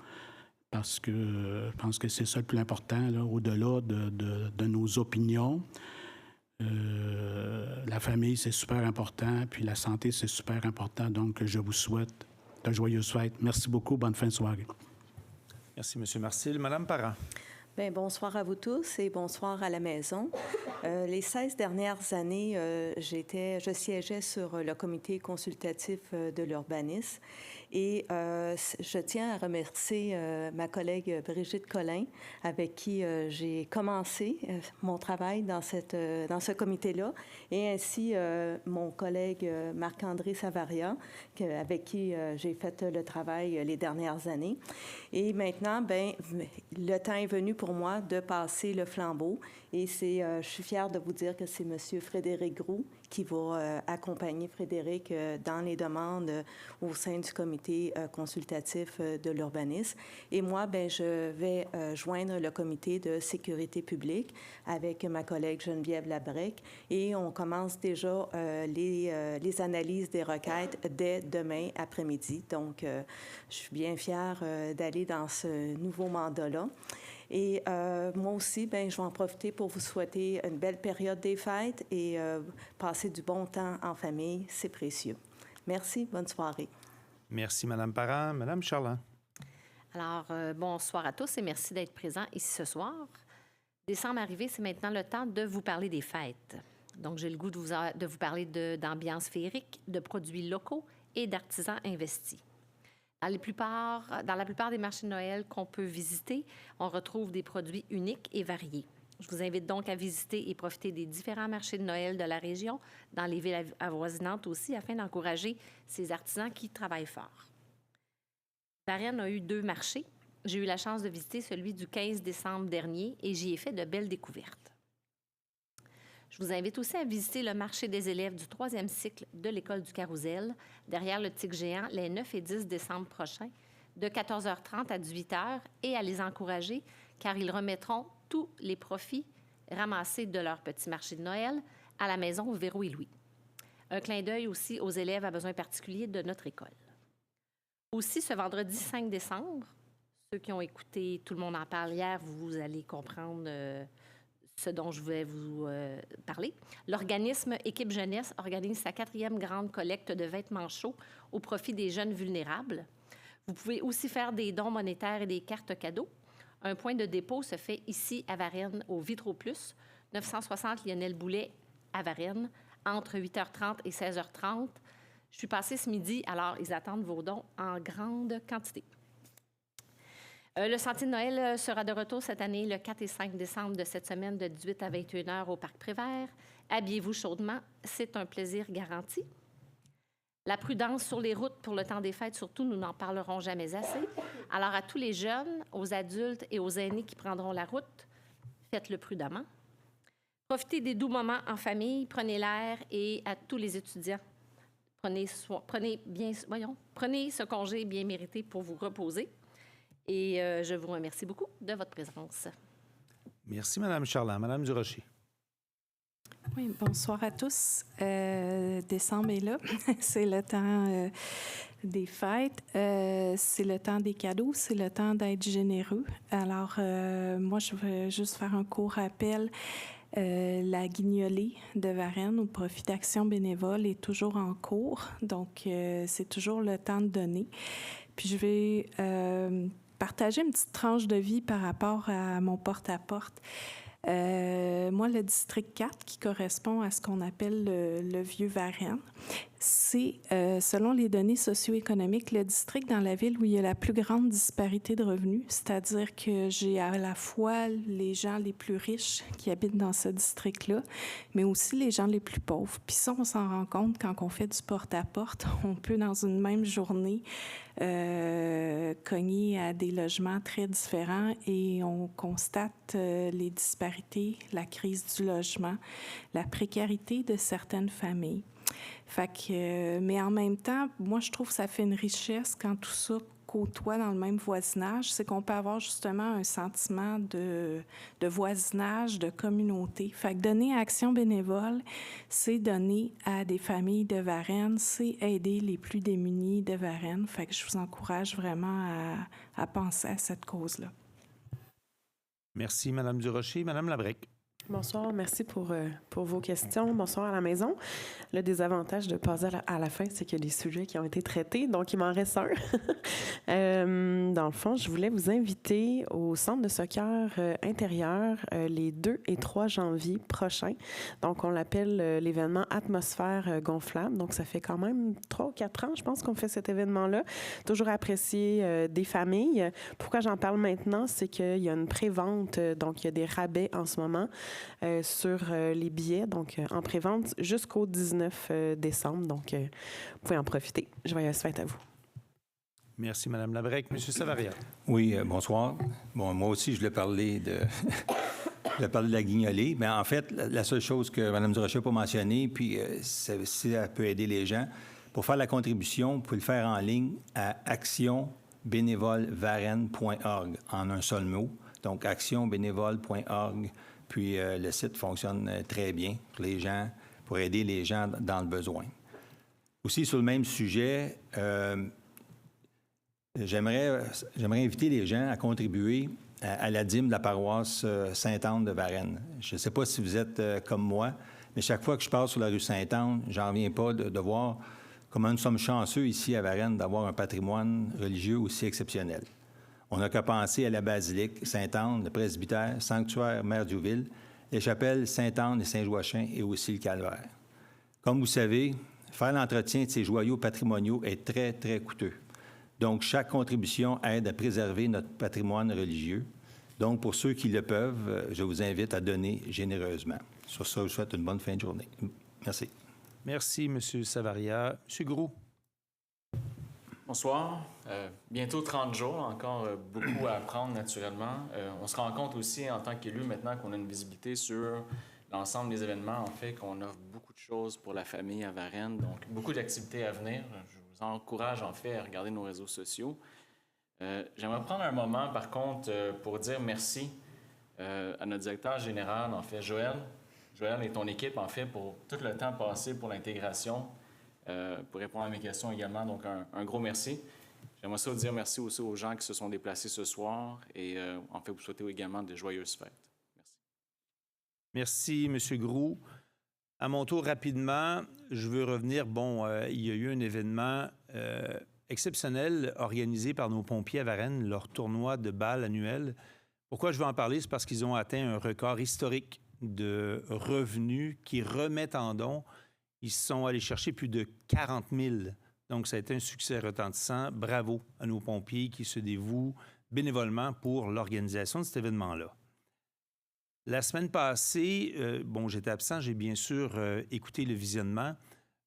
parce que je pense que c'est ça le plus important, là, au-delà de nos opinions. La famille, c'est super important, puis la santé, c'est super important. Donc, je vous souhaite de joyeuses fêtes. Merci beaucoup. Bonne fin de soirée. Merci, M. Marcil. Madame Parent. Bien, bonsoir à vous tous et bonsoir à la maison. Les 16 dernières années, je siégeais sur le comité consultatif de l'urbanisme et je tiens à remercier ma collègue Brigitte Collin, avec qui j'ai commencé mon travail dans ce comité-là, et ainsi mon collègue Marc-André Savaria, avec qui j'ai fait le travail les dernières années. Et maintenant, bien, le temps est venu pour moi de passer le flambeau. Et je suis fière de vous dire que c'est M. Frédéric Groux qui va accompagner Frédéric dans les demandes au sein du comité consultatif de l'urbanisme. Et moi, bien, je vais joindre le comité de sécurité publique avec ma collègue Geneviève Labrec. Et on commence déjà les analyses des requêtes dès demain après-midi. Donc, je suis bien fière d'aller dans ce nouveau mandat-là. Et moi aussi, bien, je vais en profiter pour vous souhaiter une belle période des fêtes et passer du bon temps en famille. C'est précieux. Merci. Bonne soirée. Merci, Mme Parent. Mme Charland. Alors, bonsoir à tous et merci d'être présents ici ce soir. Décembre arrivé, c'est maintenant le temps de vous parler des fêtes. Donc, j'ai le goût de vous parler d'ambiance féerique, de produits locaux et d'artisans investis. Dans la plupart des marchés de Noël qu'on peut visiter, on retrouve des produits uniques et variés. Je vous invite donc à visiter et profiter des différents marchés de Noël de la région, dans les villes avoisinantes aussi, afin d'encourager ces artisans qui travaillent fort. Varennes a eu 2 marchés. J'ai eu la chance de visiter celui du 15 décembre dernier et j'y ai fait de belles découvertes. Je vous invite aussi à visiter le marché des élèves du 3e cycle de l'École du Carrousel, derrière le TIC géant, les 9 et 10 décembre prochains, de 14h30 à 18h, et à les encourager, car ils remettront tous les profits ramassés de leur petit marché de Noël à la maison Véro et Louis. Un clin d'œil aussi aux élèves à besoins particuliers de notre école. Aussi, ce vendredi 5 décembre, ceux qui ont écouté Tout le monde en parle hier, vous allez comprendre ce dont je vais vous parler. L'organisme Équipe Jeunesse organise sa 4e grande collecte de vêtements chauds au profit des jeunes vulnérables. Vous pouvez aussi faire des dons monétaires et des cartes cadeaux. Un point de dépôt se fait ici à Varennes, au Vitro Plus, 960 Lionel Boulet à Varennes, entre 8h30 et 16h30. Je suis passée ce midi, alors ils attendent vos dons en grande quantité. Le Sentier de Noël sera de retour cette année le 4 et 5 décembre de cette semaine de 18 à 21h au Parc Prévert. Habillez-vous chaudement, c'est un plaisir garanti. La prudence sur les routes pour le temps des fêtes, surtout, nous n'en parlerons jamais assez. Alors à tous les jeunes, aux adultes et aux aînés qui prendront la route, faites-le prudemment. Profitez des doux moments en famille, prenez l'air, et à tous les étudiants, prenez ce congé bien mérité pour vous reposer. Et je vous remercie beaucoup de votre présence. Merci, Mme Charland. Mme Durocher. Oui, bonsoir à tous. Décembre est là. C'est le temps des fêtes, c'est le temps des cadeaux, c'est le temps d'être généreux. Alors, moi, je vais juste faire un court rappel. La guignolée de Varennes au profit d'Action bénévole est toujours en cours, donc c'est toujours le temps de donner. Puis je vais partager une petite tranche de vie par rapport à mon porte-à-porte. Moi, le district 4, qui correspond à ce qu'on appelle le Vieux-Varennes, c'est, selon les données socio-économiques, le district dans la ville où il y a la plus grande disparité de revenus, c'est-à-dire que j'ai à la fois les gens les plus riches qui habitent dans ce district-là, mais aussi les gens les plus pauvres. Puis ça, on s'en rend compte quand on fait du porte-à-porte. On peut, dans une même journée, cogner à des logements très différents et on constate les disparités, la crise du logement, la précarité de certaines familles. Fait que, mais en même temps, moi, je trouve que ça fait une richesse quand tout ça côtoie dans le même voisinage, c'est qu'on peut avoir justement un sentiment de voisinage, de communauté. Fait que donner à Action bénévole, c'est donner à des familles de Varennes, c'est aider les plus démunis de Varennes. Fait que je vous encourage vraiment à penser à cette cause-là. Merci, Mme Durocher. Mme Labrec. Bonsoir, merci pour vos questions. Bonsoir à la maison. Le désavantage de passer à la fin, c'est qu'il y a des sujets qui ont été traités, donc il m'en reste un. Dans le fond, je voulais vous inviter au centre de soccer intérieur les 2 et 3 janvier prochains. Donc, on l'appelle l'événement Atmosphère gonflable. Donc, ça fait quand même 3 ou 4 ans, je pense, qu'on fait cet événement-là. Toujours apprécié des familles. Pourquoi j'en parle maintenant? C'est qu'il y a une prévente, donc il y a des rabais en ce moment sur les billets, donc en prévente jusqu'au 19 décembre. Donc, vous pouvez en profiter. Joyeuse fête à vous. Merci, Mme Labrec. M. Savaria. Oui, bonsoir. Bon, moi aussi, je voulais parler de... Je voulais parler de la guignolée. Mais en fait, la seule chose que Mme Durocher n'a pas mentionnée, puis si elle peut aider les gens, pour faire la contribution, vous pouvez le faire en ligne à actionbénévolevarennes.org, en un seul mot. Donc, actionbénévole.org. Puis le site fonctionne très bien pour les gens, pour aider les gens dans le besoin. Aussi, sur le même sujet, j'aimerais inviter les gens à contribuer à la dîme de la paroisse Sainte-Anne de Varennes. Je ne sais pas si vous êtes comme moi, mais chaque fois que je passe sur la rue Sainte-Anne, j'en reviens pas de voir comment nous sommes chanceux ici à Varennes d'avoir un patrimoine religieux aussi exceptionnel. On n'a qu'à penser à la basilique Sainte-Anne, le presbytère, sanctuaire Mère Diouville, les chapelles Sainte-Anne et Saint-Joachim et aussi le calvaire. Comme vous savez, faire l'entretien de ces joyaux patrimoniaux est très, très coûteux. Donc, chaque contribution aide à préserver notre patrimoine religieux. Donc, pour ceux qui le peuvent, je vous invite à donner généreusement. Sur ça, je vous souhaite une bonne fin de journée. Merci. Merci, M. Savaria. M. Groux. Bonsoir. Bientôt 30 jours, encore beaucoup à apprendre naturellement. On se rend compte aussi en tant qu'élu maintenant qu'on a une visibilité sur l'ensemble des événements, en fait, qu'on offre beaucoup de choses pour la famille à Varennes, donc beaucoup d'activités à venir. Je vous encourage en fait à regarder nos réseaux sociaux. J'aimerais prendre un moment, par contre, pour dire merci à notre directeur général, en fait, Joël. Joël et ton équipe, en fait, pour tout le temps passé pour l'intégration. Pour répondre à mes questions également. Donc, un gros merci. J'aimerais ça vous dire merci aussi aux gens qui se sont déplacés ce soir et en fait, vous souhaiter également de joyeuses fêtes. Merci. Merci, M. Groux. À mon tour, rapidement, je veux revenir. Bon, il y a eu un événement exceptionnel organisé par nos pompiers à Varennes, leur tournoi de balles annuel. Pourquoi je veux en parler? C'est parce qu'ils ont atteint un record historique de revenus qui remettent en don. Ils sont allés chercher plus de 40 000. Donc, ça a été un succès retentissant. Bravo à nos pompiers qui se dévouent bénévolement pour l'organisation de cet événement-là. La semaine passée, j'étais absent, j'ai bien sûr écouté le visionnement.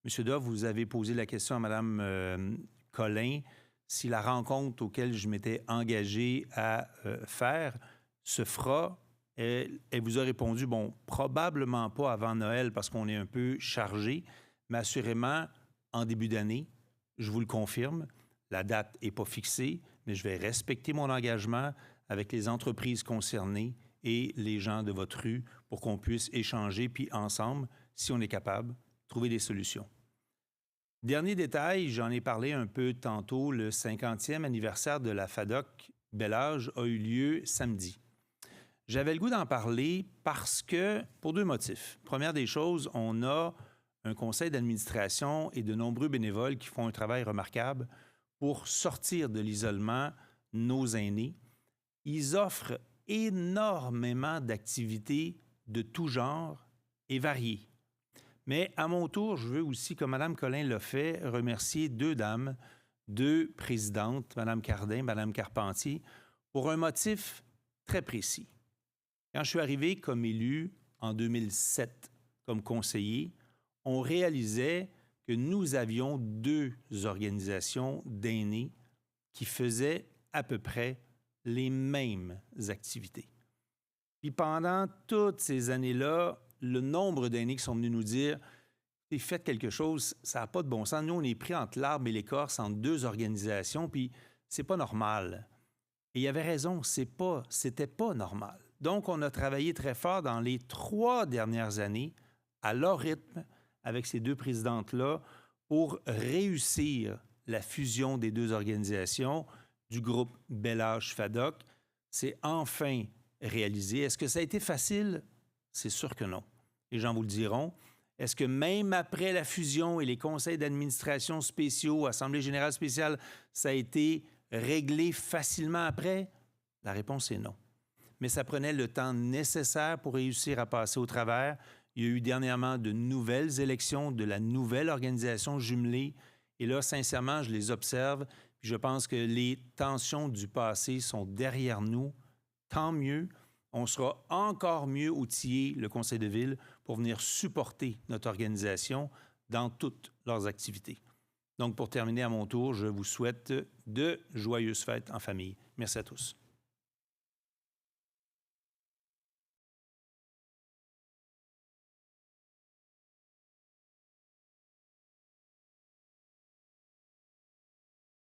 M. Dove, vous avez posé la question à Mme Collin si la rencontre auquel je m'étais engagé à faire se fera. Elle vous a répondu, probablement pas avant Noël parce qu'on est un peu chargé, mais assurément en début d'année, je vous le confirme. La date n'est pas fixée, mais je vais respecter mon engagement avec les entreprises concernées et les gens de votre rue pour qu'on puisse échanger, puis ensemble, si on est capable, trouver des solutions. Dernier détail, j'en ai parlé un peu tantôt, le 50e anniversaire de la FADOC Bel-Âge a eu lieu samedi. J'avais le goût d'en parler parce que, pour deux motifs. Première des choses, on a un conseil d'administration et de nombreux bénévoles qui font un travail remarquable pour sortir de l'isolement nos aînés. Ils offrent énormément d'activités de tout genre et variées. Mais à mon tour, je veux aussi, comme Mme Collin l'a fait, remercier deux dames, deux présidentes, Mme Cardin, Mme Carpentier, pour un motif très précis. Quand je suis arrivé comme élu en 2007 comme conseiller, on réalisait que nous avions deux organisations d'aînés qui faisaient à peu près les mêmes activités. Puis pendant toutes ces années-là, le nombre d'aînés qui sont venus nous dire « Faites quelque chose, ça n'a pas de bon sens. Nous, on est pris entre l'arbre et l'écorce, entre deux organisations, puis c'est pas normal. » Et il y avait raison, c'était pas normal. Donc, on a travaillé très fort dans les 3 dernières années, à leur rythme, avec ces deux présidentes-là, pour réussir la fusion des deux organisations du groupe Bel-Âge FADOC. C'est enfin réalisé. Est-ce que ça a été facile? C'est sûr que non. Les gens vous le diront. Est-ce que même après la fusion et les conseils d'administration spéciaux, Assemblée générale spéciale, ça a été réglé facilement après? La réponse est non. Mais ça prenait le temps nécessaire pour réussir à passer au travers. Il y a eu dernièrement de nouvelles élections de la nouvelle organisation jumelée. Et là, sincèrement, je les observe. Puis je pense que les tensions du passé sont derrière nous. Tant mieux. On sera encore mieux outillé, le Conseil de ville, pour venir supporter notre organisation dans toutes leurs activités. Donc, pour terminer à mon tour, je vous souhaite de joyeuses fêtes en famille. Merci à tous.